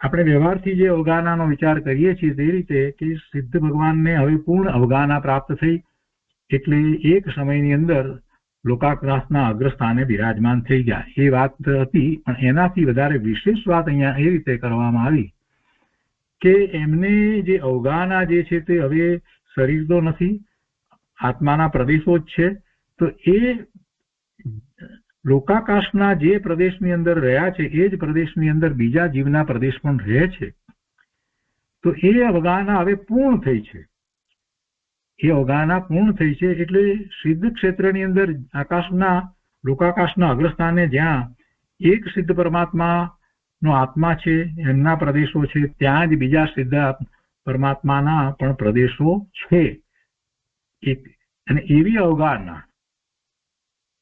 આપણે વ્યવહારથી જે અવગાહનાનો વિચાર કરીએ છીએ તે રીતે કે સિદ્ધ ભગવાનને હવે પૂર્ણ અવગાહના પ્રાપ્ત થઈ, એટલે એક સમયની અંદર લોકાગ્રાસના અગ્રસ્થાને બિરાજમાન થઈ ગયા. એ વાત હતી. પણ એનાથી વધારે વિશેષ વાત અહીંયા એ રીતે કરવામાં આવી કે એમને જે અવગાહના જે છે તે હવે શરીર તો નથી, આત્માના પ્રદેશો જ છે. તો એ લોકાકાશના જે પ્રદેશની અંદર રહ્યા છે એ જ પ્રદેશની અંદર બીજા જીવના પ્રદેશ પણ રહે છે. તો એ અવગાહના હવે પૂર્ણ થઈ છે. એ અવગાહના પૂર્ણ થઈ છે. એટલે સિદ્ધ ક્ષેત્રની અંદર લોકાકાશના અગ્રસ્થાને જ્યાં એક સિદ્ધ પરમાત્મા નો આત્મા છે, એમના પ્રદેશો છે, ત્યાં જ બીજા સિદ્ધ પરમાત્માના પણ પ્રદેશો છે. અને એવી અવગાહના,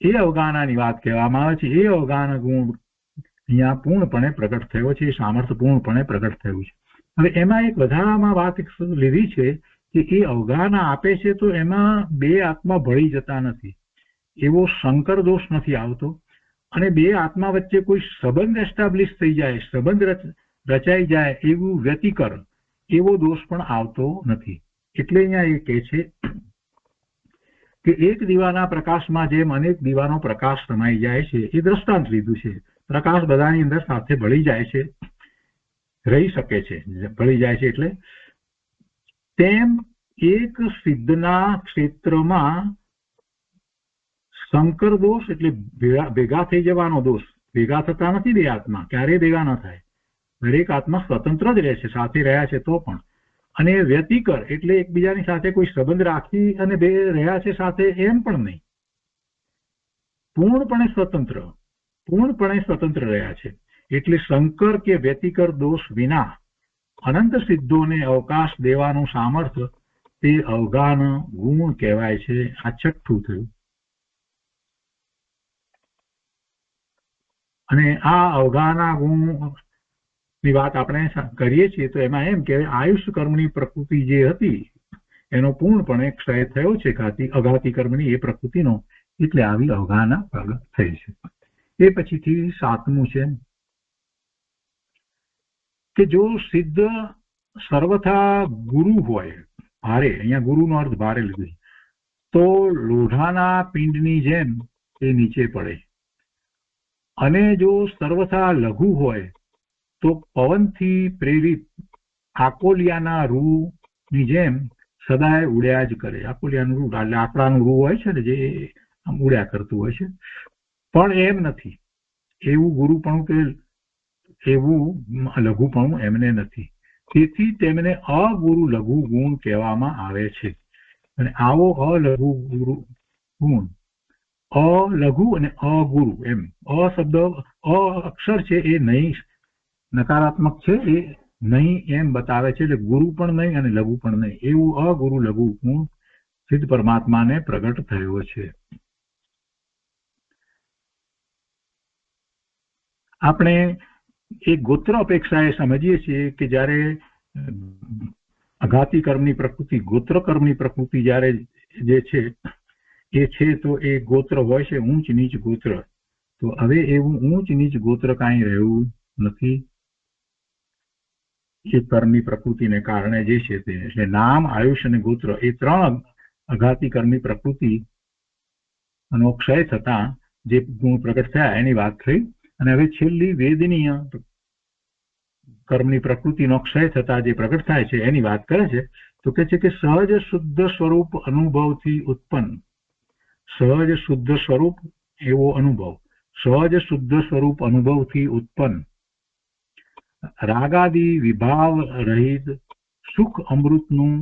એ અવગાહનાની વાત કહેવામાં આવે છે. એ અવગાહના ગુણ અહીંયા પૂર્ણપણે પ્રગટ થયો છે, સામર્થ્ય પૂર્ણપણે પ્રગટ થયું છે. હવે એમાં એક વધારામાં વાત લીધી છે કે એ અવગાહના આપે છે તો એમાં બે આત્મા ભળી જતા નથી, એવો શંકર દોષ નથી આવતો. અને બે આત્મા વચ્ચે કોઈ સંબંધ એસ્ટાબ્લિશ થઈ જાય, સંબંધ રચાઈ જાય એવું વ્યતિકર એવો દોષ પણ આવતો નથી. એટલે અહીંયા એ કહે છે કે એક દીવાના પ્રકાશમાં જેમ અનેક દીવાનો પ્રકાશ સમાઈ જાય છે, એ દ્રષ્ટાંત લીધું છે. પ્રકાશ બધાની અંદર સાથે ભળી જાય છે, રહી શકે છે, ભળી જાય છે. એટલે તેમ એક સિદ્ધના ક્ષેત્રમાં સંકર દોષ, એટલે ભેગા થઈ જવાનો દોષ, ભેગા થતા નથી બે આત્મા, ક્યારેય ભેગા ન થાય. દરેક આત્મા સ્વતંત્ર જ રહે છે, સાથે રહ્યા છે તો પણ. અને વ્યતિકર એટલે એકબીજાની સાથે કોઈ સંબંધ રાખી અને બે રહ્યા છે સાથે એમ પણ નહીં, પૂર્ણપણે સ્વતંત્ર રહ્યા છે. એટલે શંકર કે વ્યતિકર દોષ વિના અનંત સિદ્ધોને અવકાશ દેવાનું સામર્થ્ય તે અવગાન ગુણ કહેવાય છે. આ છઠ્ઠું થયું. અને આ અવગાના ગુણ ની વાત આપણે કરીએ છીએ તો એમાં એમ કે આયુષ્ય કર્મની પ્રકૃતિ જે હતી એનો પૂર્ણપણે ક્ષય થયો છે. અઘાતી કર્મની એ પ્રકૃતિનો, એટલે આવી અવગાના પ્રગટ થઈ છે. એ પછીથી 7મું છે કે જો સિદ્ધ સર્વથા ગુરુ હોય, ભારે, અહીંયા ગુરુનો અર્થ ભારે લીધું, તો લોઢાના પિંડની જેમ એ નીચે પડે. અને જો સર્વથા લઘુ હોય તો પવનથી પ્રેરિત આકોલિયાના રૂની જેમ સદાય ઉડ્યા જ કરે. આકોલિયાનું રૂ એટલે લાકડાનું રૂ હોય છે ને, જે આમ ઉડ્યા કરતું હોય છે. પણ એમ નથી, એવું ગુરુપણું કે એવું લઘુપણું એમને નથી. તેથી તેમને અગુરુ લઘુ ગુણ કહેવામાં આવે છે. અને આવો અલઘુ ગુરુ ગુણ, અલઘુ અને અગુરુ એમ, શબ્દ અક્ષર છે એ નહીં, નકારાત્મક છે, એ નહીં એમ બતાવે છે. એટલે ગુરુ પણ નહીં અને લઘુ પણ નહીં, એવું અગુરુ લઘુ ગુણ સિદ્ધ પરમાત્માને પ્રગટ થયો છે. આપણે એ ગોત્ર અપેક્ષાએ સમજીએ છીએ કે જ્યારે અઘાતી કર્મની પ્રકૃતિ, ગોત્ર કર્મની પ્રકૃતિ જ્યારે જે છે એ છે, તો એ ગોત્ર હોય છે ઊંચ નીચ ગોત્ર. તો હવે એવું ઊંચ નીચ ગોત્ર કાંઈ રહ્યું નથી એ કર્મની પ્રકૃતિને કારણે જે છે તે. એટલે નામ, આયુષ અને ગોત્ર એ 3 અઘાતી કર્મની પ્રકૃતિ નો ક્ષય થતા જે ગુણ પ્રગટ થયા એની વાત થઈ. અને હવે છેલ્લી વેદનીય કર્મની પ્રકૃતિનો ક્ષય થતા જે પ્રગટ થાય છે એની વાત કરે છે. તો કે છે કે સહજ શુદ્ધ સ્વરૂપ અનુભવથી ઉત્પન્ન, સહજ શુદ્ધ સ્વરૂપ એવો અનુભવ, સહજ શુદ્ધ સ્વરૂપ અનુભવથી ઉત્પન્ન રાગાદી વિભાવ રહિત સુખ અમૃતનું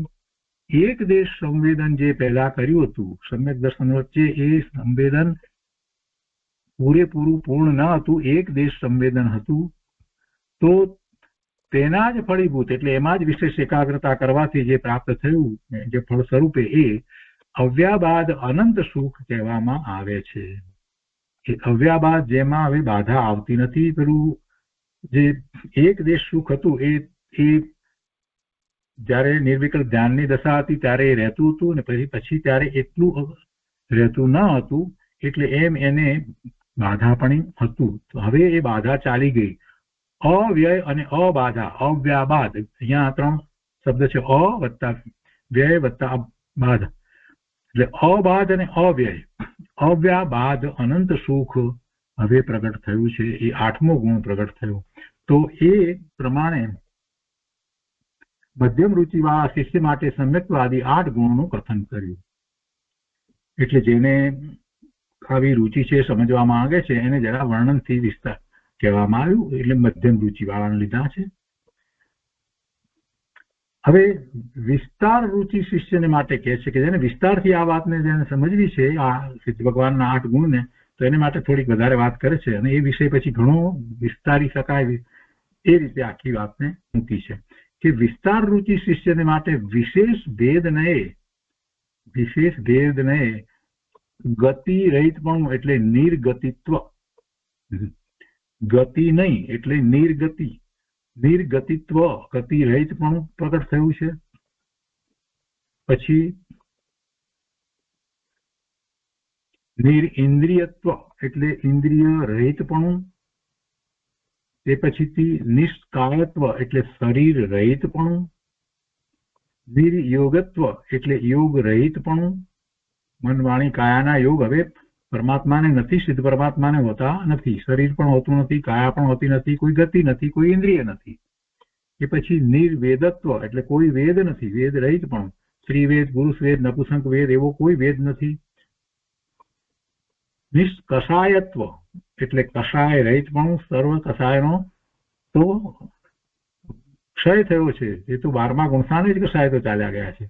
એક દેશ સંવેદન જે પહેલા કર્યું હતું, સમ્યક દર્શન વચ્ચે એ સંવેદન પૂરેપૂરું પૂર્ણ ન હતું, એક દેશ સંવેદન હતું. તો તેના જ ફળીભૂત, એટલે એમાં જ વિશેષ એકાગ્રતા કરવાથી જે પ્રાપ્ત થયું, જે ફળ સ્વરૂપે એ અવ્યાબાદ અનંત સુખ કહેવામાં આવે છે. એ અવ્યાબાદ જેમાં હવે બાધા આવતી નથી. પેલું જે એક દેશ સુખ હતું એ જયારે નિર્વિકલ્પ ધ્યાનની દશા હતી ત્યારે એ રહેતું હતું, અને પછી ત્યારે એટલું રહેતું ન હતું, એટલે એમ એને બાધા પણ હતું. તો હવે એ બાધા ચાલી ગઈ. અવ્યય અને અબાધા, અવ્યાબાદ, અહીંયા 3 શબ્દ છે, અ વત્તા વ્યય વત્તા બાધ, એટલે અબાધ અને અવ્યય, અવ્યાબાદ અનંત સુખ હવે પ્રગટ થયું છે. એ 8મો ગુણ પ્રગટ થયો. તો એ પ્રમાણે મધ્યમ રુચિવાળા શિષ્ય માટે સમ્યક્તવાદી 8 ગુણોનું કથન કર્યું. એટલે જેને આવી રુચિ છે, સમજવા માંગે છે, એને જરા વર્ણનથી વિસ્તાર કહેવામાં આવ્યું, એટલે મધ્યમ રુચિવાળાને લીધા છે. હવે વિસ્તાર રુચિ શિષ્યને માટે કહે છે કે જેને વિસ્તારથી આ વાતને જેને સમજવી છે, આ સિદ્ધ ભગવાનના 8 ગુણને, તો એને માટે થોડીક વધારે વાત કરે છે. અને એ વિષય પછી ઘણો વિસ્તારી શકાય એ રીતે આખી વાતને મૂકી છે કે વિસ્તાર રુચિ શિષ્યને માટે વિશેષ ભેદ નહે ગતિ રહિતપણું એટલે નિર્ગતિત્વ, ગતિ નહીં એટલે નિર્ગતિ, નિર્ગતિત્વ ગતિ રહિતપણું પ્રગટ થયું છે. પછી નિરિન્દ્રિયત્વ એટલે ઇન્દ્રિય રહિતપણું. તે પછીથી નિષ્કાયત્વ એટલે શરીર રહિતપણું. નિર્યોગત્વ એટલે યોગ રહિતપણું. મન વાણી કાયાના યોગ હવે પરમાત્માને નથી, સિદ્ધ પરમાત્માને હોતા નથી. શરીર પણ હોતું નથી, કાયા પણ હોતી નથી, કોઈ ગતિ નથી, કોઈ ઇન્દ્રિય નથી. એ પછી નિર્વેદત્વ એટલે કોઈ વેદ નથી, વેદ રહિતપણું. શ્રીવેદ, પુરુષ વેદ, નપુંસક વેદ એવો કોઈ વેદ નથી. નિષ્કષાયત્વ એટલે કષાય રહિતપણું. સર્વ કષાયનો તો ક્ષય થયો છે. એ તો 12મા ગુણસ્થાને જ કષાય તો ચાલ્યા ગયા છે.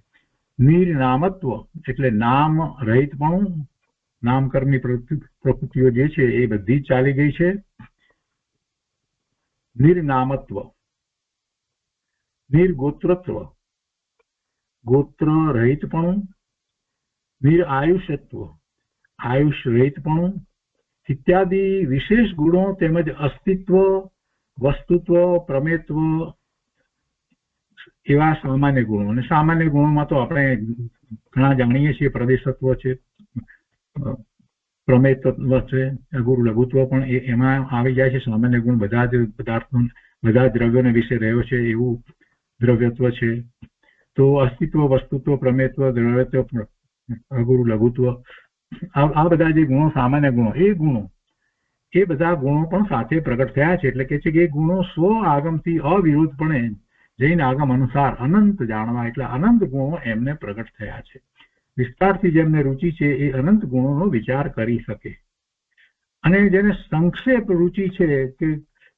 નિર્નામત્વ એટલે નામ રહિતપણું. નામકર્મની પ્રકૃતિઓ જે છે એ બધી જ ચાલી ગઈ છે. નિર્નામત્વ નિર્ગોત્રત્વ, ગોત્ર રહિતપણું, નિરાયુષ્યત્વ, આયુષ રહિતપણું ઇત્યાદિ વિશેષ ગુણો તેમજ અસ્તિત્વ, વસ્તુત્વ, પ્રમેત્વ એવા સામાન્ય ગુણો. અને સામાન્ય ગુણોમાં તો આપણે ઘણા જાણીએ છીએ. પ્રદેશત્વ છે, પ્રમેયતત્વ છે, ગુરુ લઘુત્વ પણ એમાં આવી જાય છે. સામાન્ય ગુણ બધા જ પદાર્થો, બધા જ દ્રવ્યોને વિશે રહ્યો છે એવું દ્રવ્યત્વ છે. તો અસ્તિત્વ, વસ્તુત્વ, પ્રમેયત્વ, દ્રવ્યત્વ, ગુરુ લઘુત્વ, આ બધા જે ગુણો, સામાન્ય ગુણો, એ બધા ગુણો પણ સાથે પ્રગટ થયા છે. એટલે કે છે કે એ ગુણો સ્વ આગમથી અવિરોધપણે જૈન આગમ અનુસાર અનંત જાણવા, એટલે અનંત ગુણો એમને પ્રગટ થયા છે. વિસ્તારથી જેમને રુચિ છે એ અનંત ગુણોનો વિચાર કરી શકે. અને જેને સંક્ષેપ રુચિ છે, કે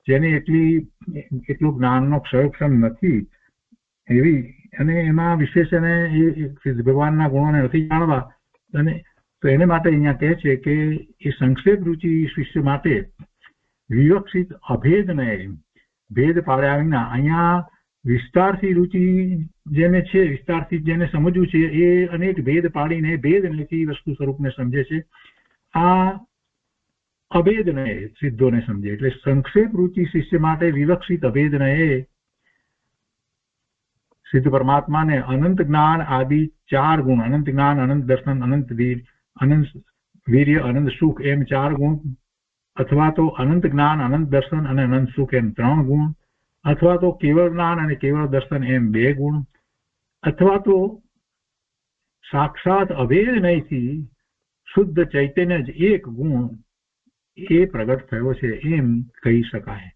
જેને એટલું જ્ઞાનનો ક્ષયક્ષમ નથી એવી, અને એમાં વિશેષ એને ભગવાનના ગુણોને નથી જાણવા, અને તો એને માટે અહીંયા કહે છે કે એ સંક્ષેપ રુચિ શિષ્ય માટે વિવક્ષિત અભેદને ભેદ પાડ્યા વિના અહીંયા વિસ્તારથી રુચિ જેને છે, વિસ્તારથી જેને સમજવું છે એ અનેક ભેદ પાડીને ભેદનેથી વસ્તુ સ્વરૂપને સમજે છે. આ અભેદને સિદ્ધોને સમજે. એટલે સંક્ષેપ રુચિ શિષ્ય માટે વિવક્ષિત અભેદને સિદ્ધ પરમાત્માને અનંત જ્ઞાન આદિ 4 ગુણ, અનંત જ્ઞાન, અનંત દર્શન, અનંત વીર્ય, અનંત સુખ એમ 4 ગુણ, અથવા તો અનંત જ્ઞાન, અનંત દર્શન અને અનંત સુખ એમ 3 ગુણ, અથવા તો કેવળ જ્ઞાન અને કેવળ દર્શન એમ 2 ગુણ, અથવા તો સાક્ષાત અભેદ નહીંથી શુદ્ધ ચૈતન્ય જ 1 ગુણ એ પ્રગટ થયો છે એમ કહી શકાય.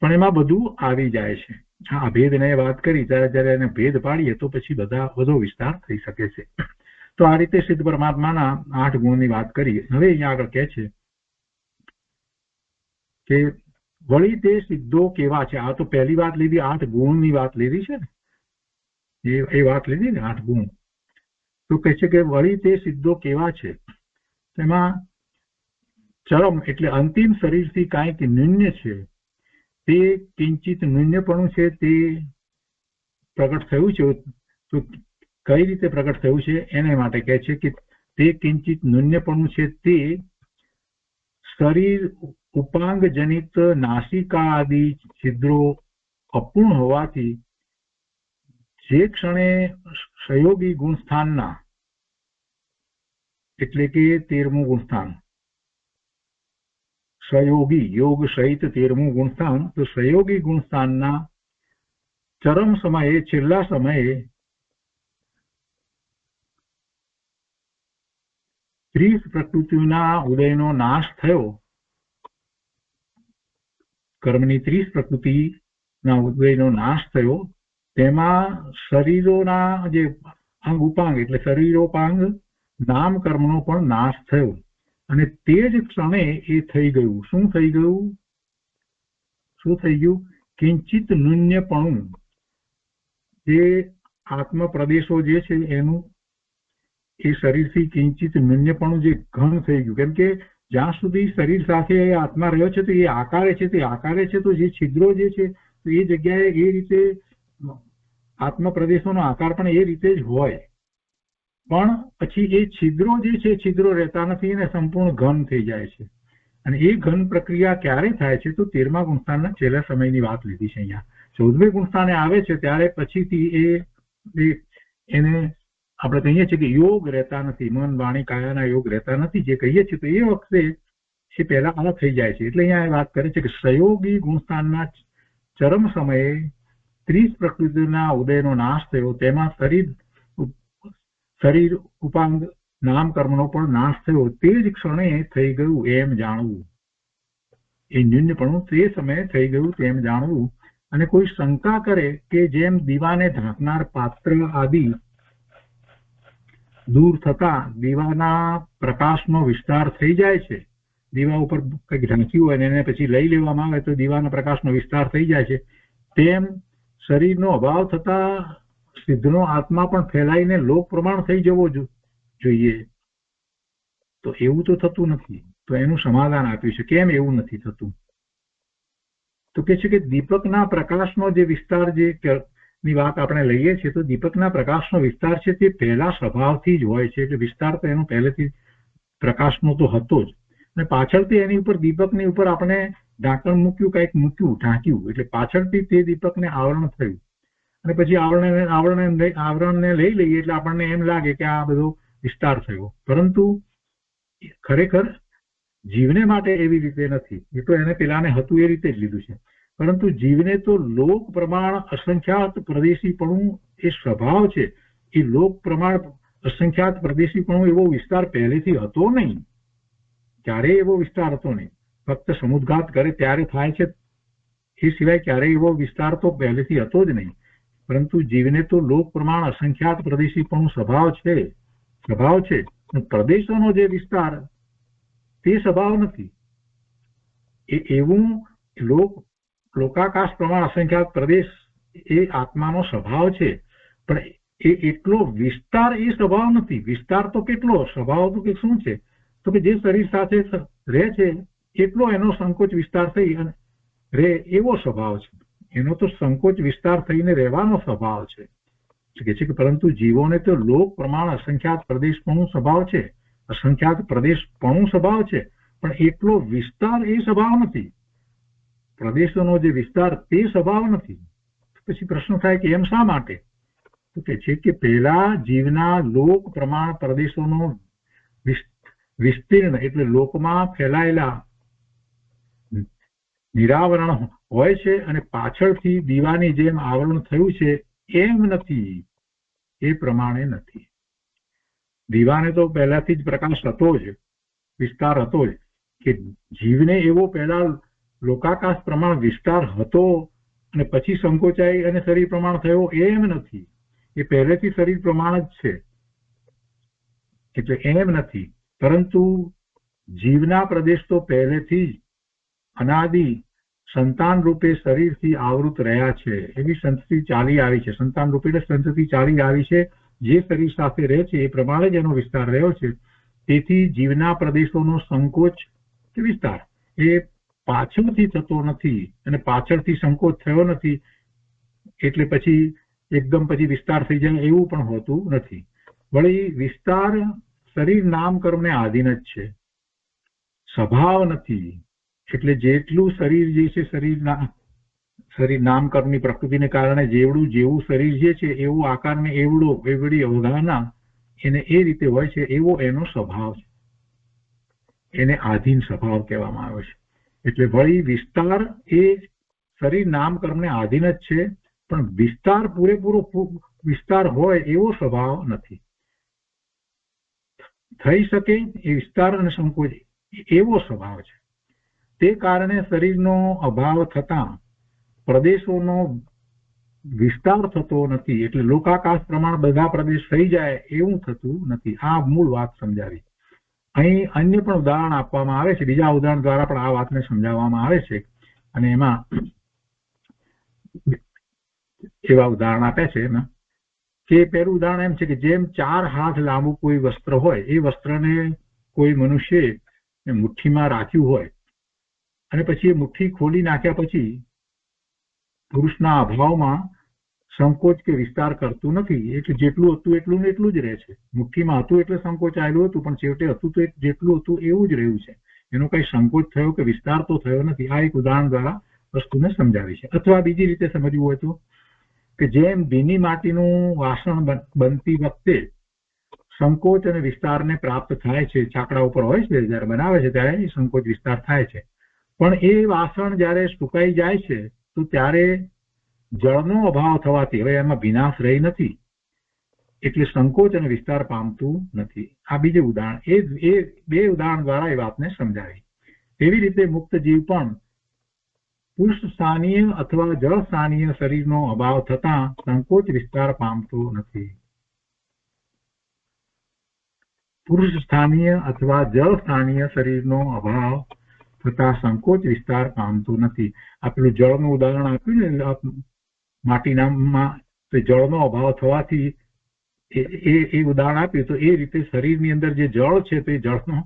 પણ એમાં બધું આવી જાય છે. આ અભેદને વાત કરી ત્યારે એને ભેદ પાડીએ તો પછી બધો વિસ્તાર થઈ શકે છે. તો આ રીતે સિદ્ધ પરમાત્માના 8 ગુણની વાત કરી. હવે અહીંયા આગળ કહે છે કે વળી તે સિદ્ધો કેવા છે. આ તો પહેલી વાત લીધી, 8 ગુણની વાત લીધી છે ને, એ વાત લીધી ને 8 ગુણ. તો કહે છે કે વળી તે સિદ્ધો કેવા છે. તેમાં ચરમ એટલે અંતિમ શરીરથી કાંઈક ન્યૂન્ય છે, તે કિંચિત ન્યૂન્યપણું છે તે પ્રગટ થયું છે. તો કઈ રીતે પ્રગટ થયું છે એને માટે કહે છે કે તે કિંચિત ન્યૂન્યપણું છે તે શરીર ઉપાંગ જનિત નાસિકા આદિ છિદ્રો અપૂર્ણ હોવાથી જે ક્ષણે સહયોગી ગુણસ્થાનના, એટલે કે 13મું ગુણસ્થાન, સહયોગી યોગ સહિત 13મું ગુણસ્થાન, તો સહયોગી ગુણસ્થાનના ચરમ સમયે, છેલ્લા સમયે 30 પ્રકૃતિના ઉદયનો નાશ થયો. કર્મની 30 પ્રકૃતિના ઉદયનો નાશ થયો. તેમાં શરીરોના જે અંગ ઉપાંગ એટલે શરીરોપાંગ નામ કર્મનો પણ નાશ થયો. અને તે જ ક્ષણે એ થઈ ગયું. શું થઈ ગયું? કિંચિત ન્યૂન્યપણું, જે આત્મ પ્રદેશો જે છે એનું એ શરીરથી કિંચિત ન્યૂન્યપણું જે ઘન થઈ ગયું. કેમ કે જ્યાં સુધી શરીર સાથે આત્મા રહ્યો છે તો એ આકારે છે, તો જે છિદ્રો જે છે તો એ જગ્યાએ એ રીતે આત્મ પ્રદેશોનો આકાર પણ એ રીતે જ હોય. પણ પછી એ છિદ્રો જે છે, છિદ્રો રહેતા નથી અને સંપૂર્ણ ઘન થઈ જાય છે. અને એ ઘન પ્રક્રિયા ક્યારે થાય છે? તો 13મા ગુણસ્થાનના છેલ્લા સમયની વાત લીધી છે. અહીંયા 14મે ગુણસ્થાને આવે છે ત્યારે પછીથી એને આપણે કહીએ છીએ કે યોગ રહેતા નથી, મન વાણી કાયાના યોગ રહેતા નથી જે કહીએ છીએ, તો એ વખતે એ પહેલા આ થઈ જાય છે. એટલે અહીંયા વાત કરે છે કે સહયોગી ગુણસ્થાનના ચરમ સમયે 30 પ્રકૃતિના ઉદયનો નાશ થયો. તેમાં શરીર ઉપાંગ નામ કર્મનો પણ નાશ થયો. તે જ ક્ષણે થઈ ગયું એમ જાણવું. એ ન્યૂન્યપણું તે સમયે થઈ ગયું તેમ જાણવું. અને કોઈ શંકા કરે કે જેમ દીવાને ઢાંકનાર પાત્ર આદિ દૂર થતા દીવાના પ્રકાશનો વિસ્તાર થઈ જાય છે. દીવા ઉપર કંઈક ઢાંક્યું હોય અને એને પછી લઈ લેવામાં આવે તો દીવાના પ્રકાશનો વિસ્તાર થઈ જાય છે. તેમ શરીરનો અભાવ થતા સિદ્ધનો આત્મા પણ ફેલાઈને લોક પ્રમાણ થઈ જવો જોઈએ. તો એવું તો થતું નથી. તો એનું સમાધાન આપ્યું છે કેમ એવું નથી થતું. તો કે છે કે દીપકના પ્રકાશનો જે વિસ્તાર ની વાત આપણે લઈએ છીએ તો દીપકના પ્રકાશનો વિસ્તાર છે તે પહેલા સ્વભાવથી જ હોય છે એટલે વિસ્તાર તો એનો પહેલેથી પ્રકાશનો તો હતો જ અને પાછળથી એની ઉપર દીપકની ઉપર આપણે ઢાંકણ મૂક્યું, કંઈક મૂક્યું, ઢાંક્યું, એટલે પાછળથી તે દીપકને આવરણ થયું અને પછી આવરણને લઈ લઈએ એટલે આપણને એમ લાગે કે આ બધો વિસ્તાર થયો, પરંતુ ખરેખર જીવને માટે એવી રીતે નથી. એ તો એને પેલાને હતું એ રીતે જ લીધું છે, પરંતુ જીવને તો લોક પ્રમાણ અસંખ્યાત પ્રદેશીપણું એ સ્વભાવ છે. એ લોક પ્રમાણ અસંખ્યાત પ્રદેશીપણું એવો વિસ્તાર પહેલેથી હતો નહીં, ક્યારેય એવો વિસ્તાર હતો નહીં. ફક્ત સમુદ્ઘાત કરે ત્યારે થાય છે, એ સિવાય ક્યારેય એવો વિસ્તાર તો પહેલેથી હતો જ નહીં. પરંતુ જીવને તો લોક પ્રમાણ અસંખ્યાત પ્રદેશીપણું સ્વભાવ છે. પ્રદેશોનો જે વિસ્તાર તે સ્વભાવ નથી. એ એવું લોકાકાશ પ્રમાણ અસંખ્યાત પ્રદેશ એ આત્માનો સ્વભાવ છે, પણ એ એટલો વિસ્તાર એ સ્વભાવ નથી. વિસ્તાર તો કેટલો, સ્વભાવ તો કે શું છે, તો કે જે શરીર સાથે રહે છે એટલો એનો સંકોચ વિસ્તાર થઈ અને રહે એવો સ્વભાવ છે. એનો તો સંકોચ વિસ્તાર થઈને રહેવાનો સ્વભાવ છે. કે પરંતુ જીવોને તો લોક પ્રમાણ અસંખ્યાત પ્રદેશપણું સ્વભાવ છે, અસંખ્યાત પ્રદેશપણું સ્વભાવ છે, પણ એટલો વિસ્તાર એ સ્વભાવ નથી. પ્રદેશોનો જે વિસ્તાર તે સ્વભાવ નથી. પછી પ્રશ્ન થાય કે એમ શા માટે? તો કે છે કે પહેલા જીવના લોક પ્રમાણ પ્રદેશોનો વિસ્તીર્ણ એટલે લોકમાં ફેલાયેલા નિરાવરણ હોય છે અને પાછળથી દીવાની જેમ આવરણ થયું છે એમ નથી, એ પ્રમાણે નથી. દીવાને તો પહેલાથી જ પ્રકાશ હતો જ, વિસ્તાર હતો જ. કે જીવને એવો પહેલા લોકાકાશ પ્રમાણ વિસ્તાર હતો અને પછી સંકોચાઈ અને શરીર પ્રમાણ થયો એમ નથી. એ પહેલેથી શરીર પ્રમાણ જ છે, એટલે એમ નથી. પરંતુ જીવના પ્રદેશ તો પહેલેથી જ અનાદિ સંતાન રૂપે શરીરથી આવૃત રહ્યા છે. એવી સંતતિ ચાલી આવી છે. સંતાન રૂપે સંતતિ ચાલી આવી છે. જે શરીર સાથે રહે છે એ પ્રમાણે જ એનો વિસ્તાર રહ્યો છે. તેથી જીવના પ્રદેશોનો સંકોચ કે વિસ્તાર એ પાછળથી થતો નથી અને પાછળથી સંકોચ થયો નથી એટલે પછી એકદમ પછી વિસ્તાર થઈ જાય એવું પણ હોતું નથી. વળી વિસ્તાર શરીર નામ કર્મને આધીન જ છે, સ્વભાવ નથી. એટલે જેટલું શરીર જે છે શરીર નામ કર્મની પ્રકૃતિને કારણે જેવું શરીર જે છે એવું આકારને એવડી અવધારણા એને એ રીતે હોય છે, એવો એનો સ્વભાવ છે. એને આધીન સ્વભાવ કહેવામાં આવે છે. એટલે વળી વિસ્તાર એ શરીર નામ કર્મને આધીન જ છે, પણ વિસ્તાર પૂરેપૂરો વિસ્તાર હોય એવો સ્વભાવ નથી. થઈ શકે એ વિસ્તાર અને સંકોચ એવો સ્વભાવ છે. તે કારણે શરીરનો અભાવ થતા પ્રદેશોનો વિસ્તાર થતો નથી. એટલે લોકાકાશ પ્રમાણ બધા પ્રદેશ થઈ જાય એવું થતું નથી. આ મૂળ વાત સમજાવી. અહીં અન્ય પણ ઉદાહરણ આપવામાં આવે છે. બીજા ઉદાહરણ દ્વારા પણ આ વાતને સમજાવવામાં આવે છે અને એમાં એવા ઉદાહરણ આપ્યા છે એમાં કે પહેલું ઉદાહરણ એમ છે કે જેમ 4 હાથ લાંબુ કોઈ વસ્ત્ર હોય, એ વસ્ત્રને કોઈ મનુષ્ય મુઠ્ઠીમાં રાખ્યું હોય અને પછી એ મુઠ્ઠી ખોલી નાખ્યા પછી પુરુષના અભાવમાં સંકોચ કે વિસ્તાર કરતું નથી. એટલે જેટલું હતું એટલું ને એટલું જ રહે છે. મુઠ્ઠીમાં હતું એટલે સંકોચાયેલું હતું, પણ છેવટે હતું તો જેટલું હતું એવું જ રહ્યું છે. એનો કઈ સંકોચ થયો કે વિસ્તાર તો થયો નથી. આ એક ઉદાહરણ દ્વારા વસ્તુને સમજાવી છે. અથવા બીજી રીતે સમજવું હોય તો કે જેમ ભીની માટીનું વાસણ બનતી વખતે સંકોચ અને વિસ્તારને પ્રાપ્ત થાય છે. છાકડા ઉપર હોય છે, જયારે બનાવે છે ત્યારે સંકોચ વિસ્તાર થાય છે, પણ એ વાસણ જયારે સુકાઈ જાય છે તો ત્યારે જળનો અભાવ થવાથી હવે એમાં ભીનાશ રહી નથી, એટલે સંકોચ અને વિસ્તાર પામતું નથી. આ બીજું ઉદાહરણ. એ બે ઉદાહરણ દ્વારા એ વાતને સમજાવી. એવી રીતે મુક્ત જીવ પણ પુરુષ સ્થાનીય અથવા જળ સ્થાનીય શરીરનો અભાવ થતા સંકોચ વિસ્તાર પામતો નથી. પુરુષ સ્થાનીય અથવા જળ સ્થાનીય શરીરનો અભાવ થતા સંકોચ વિસ્તાર પામતો નથી. આ પેલું જળનું ઉદાહરણ આપ્યું ને, માટીનામાં જળનો અભાવ થવાથી એ ઉદાહરણ આપ્યું. તો એ રીતે શરીરની અંદર જે જળ છે તે જળનો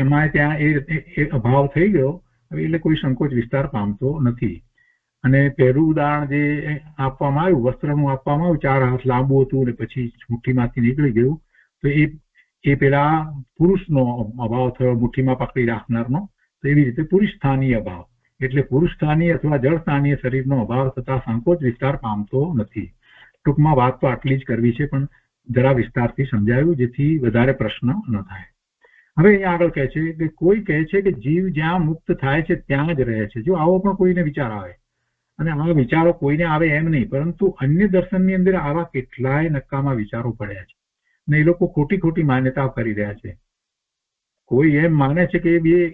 એમાં ત્યાં એ અભાવ થઈ ગયો એટલે કોઈ સંકોચ વિસ્તાર પામતો નથી. અને પહેલું ઉદાહરણ જે આપવામાં આવ્યું, વસ્ત્રનું આપવામાં આવ્યું, 4 હાથ લાંબુ હતું અને પછી મુઠ્ઠીમાંથી નીકળી ગયું, તો એ પેલા પુરુષનો અભાવ થયો, મુઠ્ઠીમાં પકડી રાખનારનો. તો એવી રીતે પુરુષ સ્થાનીય અભાવ, એટલે પુરુષ સ્થાનીય અથવા જળ સ્થાનીય શરીરનો અભાવ થતા સંકોચ વિસ્તાર પામતો નથી. ટૂંકમાં વાત તો આટલી જ કરવી છે, પણ જરા વિસ્તારથી સમજાવ્યું જેથી વધારે પ્રશ્ન ન થાય. હવે અહીંયા આગળ કહે છે કે કોઈ કહે છે કે જીવ જ્યાં મુક્ત થાય છે ત્યાં જ રહે છે. જો આવો પણ કોઈને વિચાર આવે, અને આ વિચારો કોઈને આવે એમ નહીં, પરંતુ અન્ય દર્શનની અંદર આવા કેટલાય નકામા વિચારો પડ્યા છે ને એ લોકો ખોટી ખોટી માન્યતા કરી રહ્યા છે. કોઈ એમ માને છે કે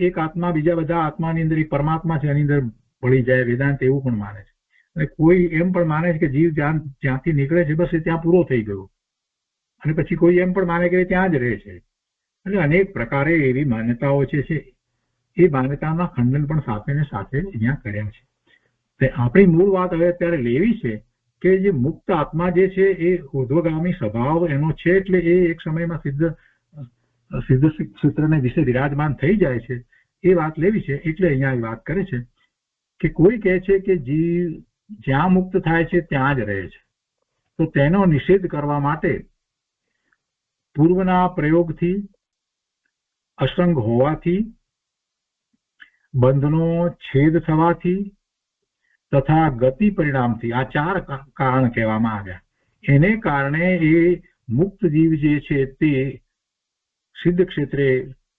એક આત્મા બીજા બધા આત્માની અંદર એક પરમાત્મા છે, એની અંદર ભળી જાય, વેદાંત એવું પણ માને છે. અને કોઈ એમ પણ માને છે કે જીવ જ્યાંથી નીકળે છે બસ એ ત્યાં પૂરો થઈ ગયો, અને પછી કોઈ એમ પણ માને કે ત્યાં જ રહે છે. એટલે અનેક પ્રકારે એવી માન્યતાઓ છે, એ માન્યતાના ખંડન પણ સાથે ને સાથે અહીંયા કર્યા છે. આપણી મૂળ વાત હવે અત્યારે લેવી છે કે જે મુક્ત આત્મા જે છે એ ઉર્ધ્વગામી સ્વભાવ એનો છે, એટલે એ એક સમયમાં સિદ્ધ ક્ષેત્રને વિશે વિરાજમાન થઈ જાય છે, એ વાત લેવી છે. એટલે અહીંયા એ વાત કરે છે કે કોઈ કહે છે કે જીવ જ્યાં મુક્ત થાય છે ત્યાં જ રહે છે, તો તેનો નિષેધ કરવા માટે પૂર્વના પ્રયોગથી, અસંગ હોવાથી, બંધનો છેદ થવાથી તથા ગતિ પરિણામથી, આ 4 કારણ કહેવામાં આવ્યા. એને કારણે એ મુક્ત જીવ જે છે તે સિદ્ધ ક્ષેત્રે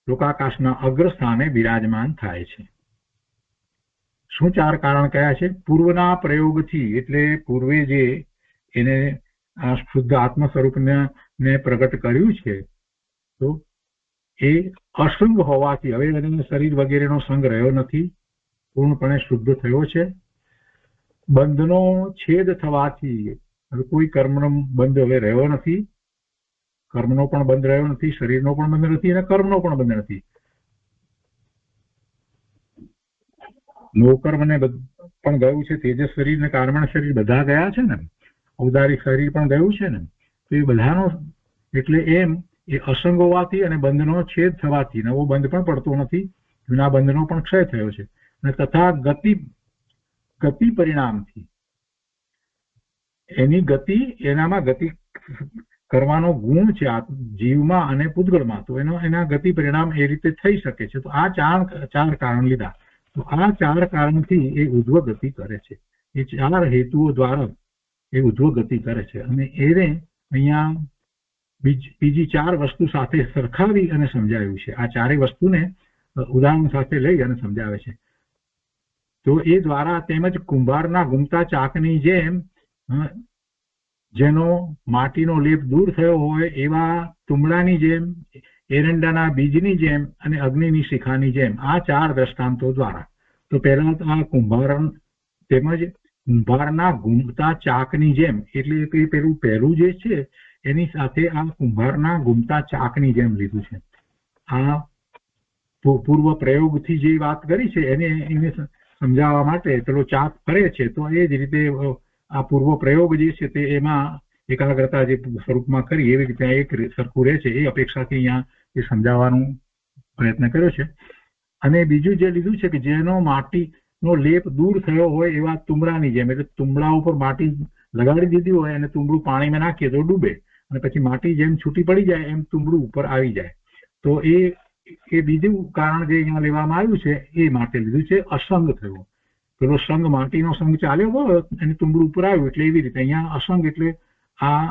લોકાકાશના અગ્રસ્થાને બિરાજમાન થાય છે. શું 4 કારણ કયા છે? પૂર્વના પ્રયોગથી, એટલે પૂર્વે જે એને આ શુદ્ધ આત્મ સ્વરૂપને પ્રગટ કર્યું છે, તો એ અસંગ હોવાથી, હવે એને શરીર વગેરેનો સંગ રહ્યો નથી, પૂર્ણપણે શુદ્ધ થયો છે. બંધનો છેદ થવાથી, હવે કોઈ કર્મનો બંધ હવે રહ્યો નથી, કર્મનો પણ બંધ રહ્યો નથી, શરીરનો પણ બંધ નથી અને કર્મનો પણ બંધ નથી. નોકર્મ ને પણ ગયું છે, તેજસ શરીર ને કાર્મણ શરીર બધા ગયા છે ને, ઔદારિક શરીર પણ ગયું છે ને, તો એ બધાનો એટલે એમ એ અસંગ હોવાથી અને બંધનો છેદ થવાથી, નવો બંધ પણ પડતો નથી, જૂના બંધનો પણ ક્ષય થયો છે. અને તથા ગતિ પરિણામથી, એની ગતિ, એનામાં ગતિ કરવાનો ગુણ છે જીવમાં અને પૂતગળમાં, તો એના ગતિ પરિણામ એ રીતે થઈ શકે છે. તો આ 4 કારણ લીધા. તો આ 4 કારણથી એ ઉધ્વ ગતિ કરે છે. એ 4 હેતુઓ દ્વારા એ ઉધ્વ ગતિ કરે છે. અને એને અહીંયા બીજી 4 વસ્તુ સાથે સરખાવી અને સમજાવ્યું છે. આ 4 વસ્તુને ઉદાહરણ સાથે લઈ અને સમજાવે છે. તો એ દ્વારા તેમજ કુંભારના ગુમતા ચાકની જેમ, જેનો માટીનો લેપ દૂર થયો હોય એવા તુંબડાની જેમ, એરંડાના બીજની જેમ અને અગ્નિની શિખાની જેમ, આ 4 દ્રષ્ટાંતો દ્વારા. તો પહેલા આ કુંભાર તેમજ કુંભારના ગુમતા ચાકની જેમ, એટલે કે પહેલું જે છે એની સાથે આ કુંભારના ગુમતા ચાકની જેમ લીધું છે. આ પૂર્વ પ્રયોગથી જે વાત કરી છે એને સમજાવવા માટે પેલો ચાક કરે છે, તો એ જ રીતે આ પૂર્વ પ્રયોગ જે છે તે એમાં એકાગ્રતા જે સ્વરૂપમાં કરી એવી રીતે એક સરખું રહે છે, એ અપેક્ષાથી અહીંયા એ સમજાવવાનો પ્રયત્ન કર્યો છે. અને બીજું જે લીધું છે કે જેનો માટીનો લેપ દૂર થયો હોય એવા તુંબડાની જેમ, એટલે તુંબડા ઉપર માટી લગાડી દીધી હોય અને તુંબડું પાણીમાં નાખીએ તો ડૂબે, અને પછી માટી જેમ છૂટી પડી જાય એમ તુંબડું ઉપર આવી જાય. તો એ બીજું કારણ જે અહીંયા લેવામાં આવ્યું છે એ માટે લીધું છે અસંગ થયો. પેલો સંગ, માટીનો સંગ ચાલ્યો હોય અને તુંબડું ઉપર આવ્યું, એટલે એવી રીતે અહીંયા અસંગ એટલે આ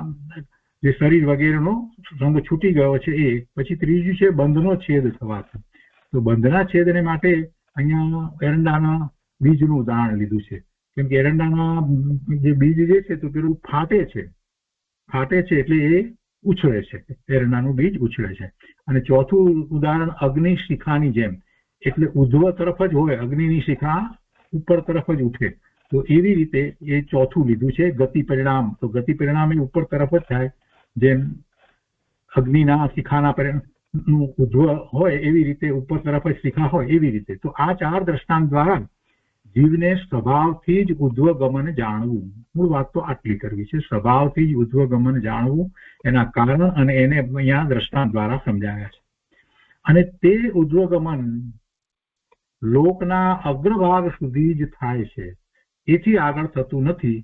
જે શરીર વગેરેનો સંગ છૂટી ગયો છે એ. પછી ત્રીજું છે બંધનો છેદ થવાથી. તો બંધના છેદને માટે અહીંયા એરંડાના બીજનું ઉદાહરણ લીધું છે, કેમ કે એરંડાના જે બીજ જે છે તો પેલું ફાટે છે એટલે એ ઉછળે છે, એરંડાનું બીજ ઉછળે છે. અને ચોથું ઉદાહરણ અગ્નિ શિખાની જેમ, એટલે ઉધ્વ તરફ જ હોય, અગ્નિની શિખા ઉપર તરફ જ ઉઠે. તો એવી રીતે એ ચોથું લીધું છે ગતિ પરિણામ. તો ગતિ પરિણામ એ ઉપર તરફ જ થાય, જેમ અગ્નિના શિખાના પરિણામનું ઉધ્વ હોય એવી રીતે ઉપર તરફ જ શિખા હોય એવી રીતે. તો આ 4 દ્રષ્ટાંત દ્વારા જીવને સ્વભાવથી જ ઉધ્વ ગમન જાણવું. મૂળ વાત તો આટલી કરવી છે, સ્વભાવથી જ ઉધ્વ ગમન જાણવું, એના કારણ અને એને અહીંયા દ્રષ્ટાંત દ્વારા સમજાવ્યા છે. અને તે ઉધ્વ ગમન લોકના અગ્રભાગ સુધી જ થાય છે, એથી આગળ થતું નથી.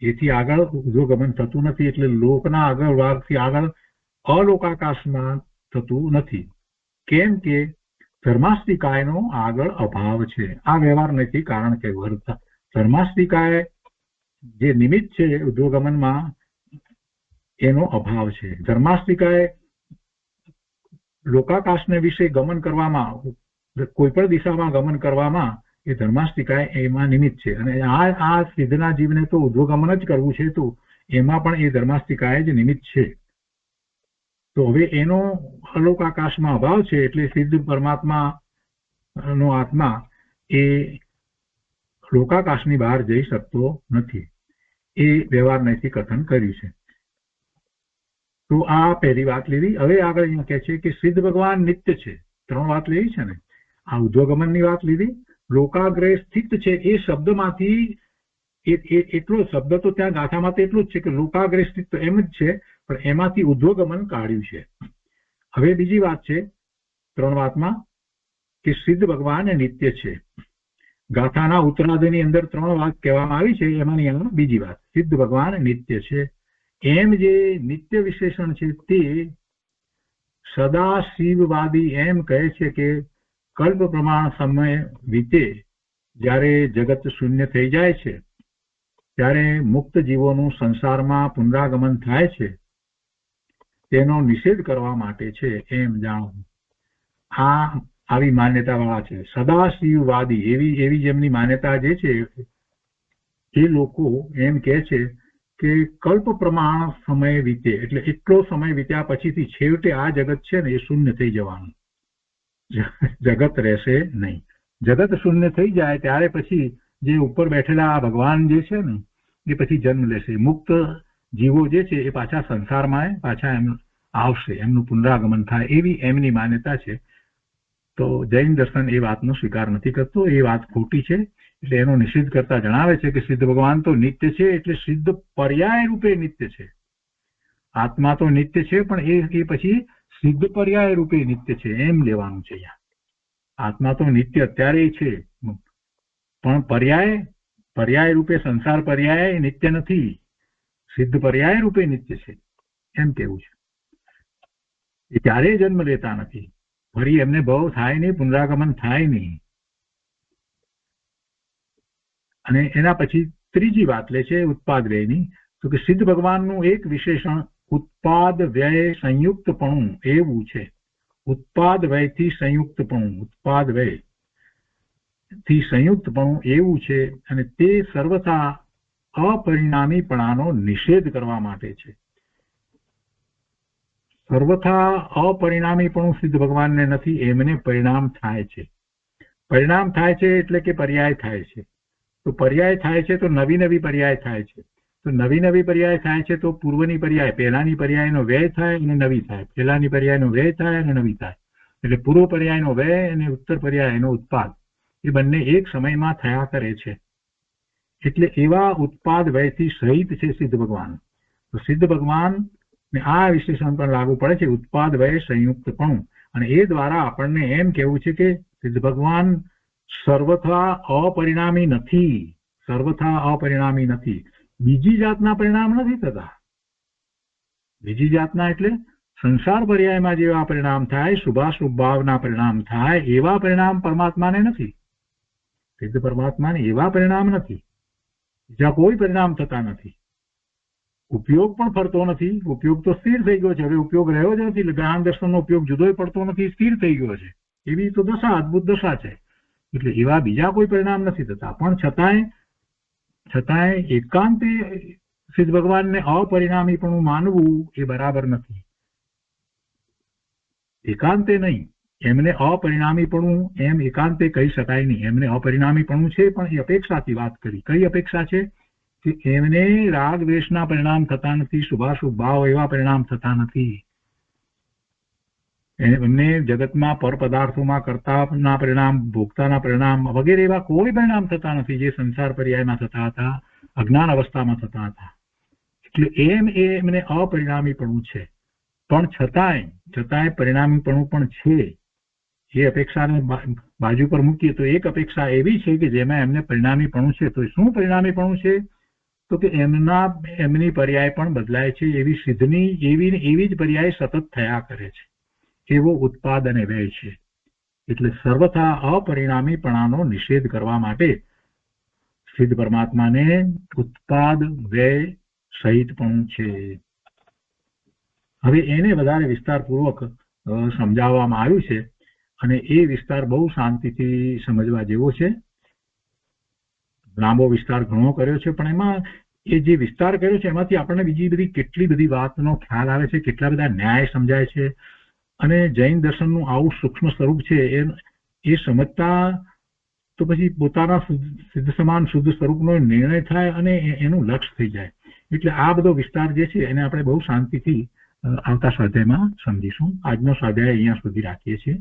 એથી આગળ ઉદ્યોગમન થતું નથી, એટલે લોકના અગ્રભાગથી આગળ અલોકાકાશમાં થતું નથી. કેમ કે ધર્માસ્તિકાયનો આગળ અભાવ છે. આ વ્યવહાર નથી, કારણ કે ધર્માસ્તિકાય જે નિમિત્ત છે ઉદ્યોગમનમાં એનો અભાવ છે. ધર્માસ્તિકાય લોકાકાશને વિશે ગમન કરવામાં, કોઈ પણ દિશામાં ગમન કરવામાં એ ધર્માસ્તિકાય એમાં નિમિત્ત છે. અને આ સિદ્ધના જીવને તો ઉદ્યોગમન જ કરવું છે, તો એમાં પણ એ ધર્માસ્તિકાય જ નિમિત્ત છે. તો હવે એનો અલોકાકાશમાં અભાવ છે, એટલે સિદ્ધ પરમાત્મા નો આત્મા એ લોકાકાશની બહાર જઈ શકતો નથી. એ વ્યવહાર નૈતિક કથન કર્યું છે. તો આ પહેલી વાત લીધી. હવે આગળ અહીંયા કહે છે કે સિદ્ધ ભગવાન નિત્ય છે. 3 વાત લીધી છે ને. આ ઉદ્યોગમનની વાત લીધી, લોકાગ્રહ સ્થિત છે. એ શબ્દમાંથી એટલો શબ્દ તો ત્યાં ગાથામાં તો એટલું જ છે કે લોકાગ્રહ સ્થિત એમ જ છે, પણ એમાંથી ઉદ્યોગમન કાઢ્યું છે. હવે બીજી વાત છે 3 વાતમાં કે સિદ્ધ ભગવાન નિત્ય છે. ગાથાના ઉત્તરાર્ધની અંદર 3 વાત કહેવામાં આવી છે, એમાંની બીજી વાત સિદ્ધ ભગવાન નિત્ય છે. એમ જે નિત્ય વિશેષણ છે તે સદા શિવવાદી એમ કહે છે કે કલ્પ પ્રમાણ સમય વીતે જ્યારે જગત શૂન્ય થઈ જાય છે ત્યારે મુક્ત જીવોનું સંસારમાં પુનરાગમન થાય છે, તેનો નિષેધ કરવા માટે છે એમ જાણો. આ આવી માન્યતા વાળા છે સદા શિવવાદી. એવી જેમની માન્યતા જે છે એ લોકો એમ કહે છે કે કલ્પ પ્રમાણ સમય વીતે, એટલે એટલો સમય વીત્યા પછીથી છેવટે આ જગત છે ને એ શૂન્ય થઈ જવાનું, જગત રહેશે નહીં. જગત શૂન્ય થઈ જાય ત્યારે પછી જે ઉપર બેઠેલા ભગવાન જે છે ને એ પછી જન્મ લેશે. મુક્ત જીવો જે છે એ પાછા સંસારમાં પાછા એમ આવશે, એમનું પુનરાગમન થાય, એવી એમની માન્યતા છે. તો જૈન દર્શન એ વાતનો સ્વીકાર નથી કરતો. એ વાત ખોટી છે, એટલે એનો નિષેધ કરતા જણાવે છે કે સિદ્ધ ભગવાન તો નિત્ય છે, એટલે સિદ્ધ પર્યાય રૂપે નિત્ય છે. આત્મા તો નિત્ય છે, પણ એ પછી સિદ્ધ પર્યાય રૂપે નિત્ય છે એમ લેવાનું છે. અહીંયા આત્મા તો નિત્ય અત્યારે છે, પણ પર્યાય રૂપે સંસાર પર્યાય નિત્ય નથી, સિદ્ધ પર્યાય રૂપે નિત્ય છે એમ કેવું છે. એ ક્યારેય જન્મ લેતા નથી, ફરી એમને ભવ થાય નહીં, પુનરાગમન થાય નહીં. અને એના પછી ત્રીજી વાત લે છે ઉત્પાદ વ્યયની. તો કે સિદ્ધ ભગવાનનું એક વિશેષણ ઉત્પાદ વ્યય સંયુક્તપણું એવું છે. ઉત્પાદ વ્યયથી સંયુક્તપણું, ઉત્પાદ વ્યયથી સંયુક્તપણું એવું છે, અને તે સર્વથા અપરિણામીપણાનો નિષેધ કરવા માટે છે. સર્વથા અપરિણામીપણું સિદ્ધ ભગવાનને નથી, એમને પરિણામ થાય છે. પરિણામ થાય છે એટલે કે પર્યાય થાય છે. તો પર્યાય થાય છે તો નવી પર્યાય થાય છે. તો નવી પર્યાય થાય છે તો પૂર્વની પર્યાય, પહેલાની પર્યાયનો વ્યય થાય અને નવી થાય, પહેલાની પર્યાયનો વ્યય થાય અને નવી થાય. એટલે પૂર્વ પર્યાયનો વ્યય અને ઉત્તર પર્યાયનો ઉત્પાદ એ બંને એક સમયમાં થયા કરે છે. એટલે એવા ઉત્પાદ વ્યયથી સહિત છે સિદ્ધ ભગવાન. તો સિદ્ધ ભગવાન ને આ વિશેષણ પણ લાગુ પડે છે, ઉત્પાદ વ્યય સંયુક્તપણું. અને એ દ્વારા આપણને એમ કહેવું છે કે સિદ્ધ ભગવાન સર્વથા અપરિણામી નથી, સર્વથા અપરિણામી નથી. બીજી જાતના પરિણામ નથી થતા. બીજી જાતના એટલે સંસાર પર્યાયમાં જેવા પરિણામ થાય, શુભાશુભ ભાવના પરિણામ થાય, એવા પરિણામ પરમાત્માને નથી. સિદ્ધ પરમાત્માને એવા પરિણામ નથી, બીજા કોઈ પરિણામ થતા નથી. ઉપયોગ પણ ફરતો નથી, ઉપયોગ તો સ્થિર થઈ ગયો છે. હવે ઉપયોગ રહ્યો જ નથી, જ્ઞાન દર્શનનો ઉપયોગ જુદોય પડતો નથી, સ્થિર થઈ ગયો છે. એવી તો દશા, અદભુત દશા છે. એટલે એવા બીજા કોઈ પરિણામ નથી થતા. પણ છતાંય એકાંતે સિદ્ધ ભગવાનને અપરિણામીપણું માનવું એ બરાબર નથી. એકાંતે નહીં, એમને અપરિણામીપણું એમ એકાંતે કહી શકાય નહીં. એમને અપરિણામીપણું છે, પણ એ અપેક્ષાથી વાત કરી. કઈ અપેક્ષા છે? કે એમને રાગ દ્વેષના પરિણામ થતા નથી, શુભાશુભ ભાવ એવા પરિણામ થતા નથી. એમને જગતમાં પર પદાર્થોમાં કર્તાના પરિણામ, ભોગતાના પરિણામ વગેરે એવા કોઈ પરિણામ થતા નથી જે સંસાર પર્યાયમાં થતા હતા, અજ્ઞાન અવસ્થામાં થતા હતા. એટલે એમને અપરિણામીપણું છે. પણ છતાંય પરિણામીપણું પણ છે એ અપેક્ષાને બાજુ પર મૂકીએ તો એક અપેક્ષા એવી છે કે જેમાં એમને પરિણામીપણું છે. તો શું પરિણામીપણું છે? તો કે એમની પર્યાય પણ બદલાય છે, એવી સિદ્ધની એવી જ પર્યાય સતત થયા કરે છે, એવો ઉત્પાદ અને વ્યય છે. એટલે સર્વથા અપરિણામીપણાનો નિષેધ કરવા માટે સિદ્ધ પરમાત્માને ઉત્પાદ વ્યય સહિતપણું છે. હવે એને વધારે વિસ્તારપૂર્વક સમજાવવામાં આવ્યું છે અને એ વિસ્તાર બહુ શાંતિથી સમજવા જેવો છે. લાંબો વિસ્તાર ઘણો કર્યો છે, પણ એમાં એ જે વિસ્તાર કર્યો છે એમાંથી આપણને બીજી બધી કેટલી બધી વાતનો ખ્યાલ આવે છે, કેટલા બધા ન્યાય સમજાય છે. અને જૈન દર્શનનું આવું સૂક્ષ્મ સ્વરૂપ છે એ સમજતા તો પછી પોતાના સિદ્ધ સમાન શુદ્ધ સ્વરૂપનો નિર્ણય થાય અને એનું લક્ષ્ય થઈ જાય. એટલે આ બધો વિસ્તાર જે છે એને આપણે બહુ શાંતિથી આવતા સ્વાધ્યાયમાં સમજીશું. આજનો સ્વાધ્યાય અહીંયા સુધી રાખીએ છીએ.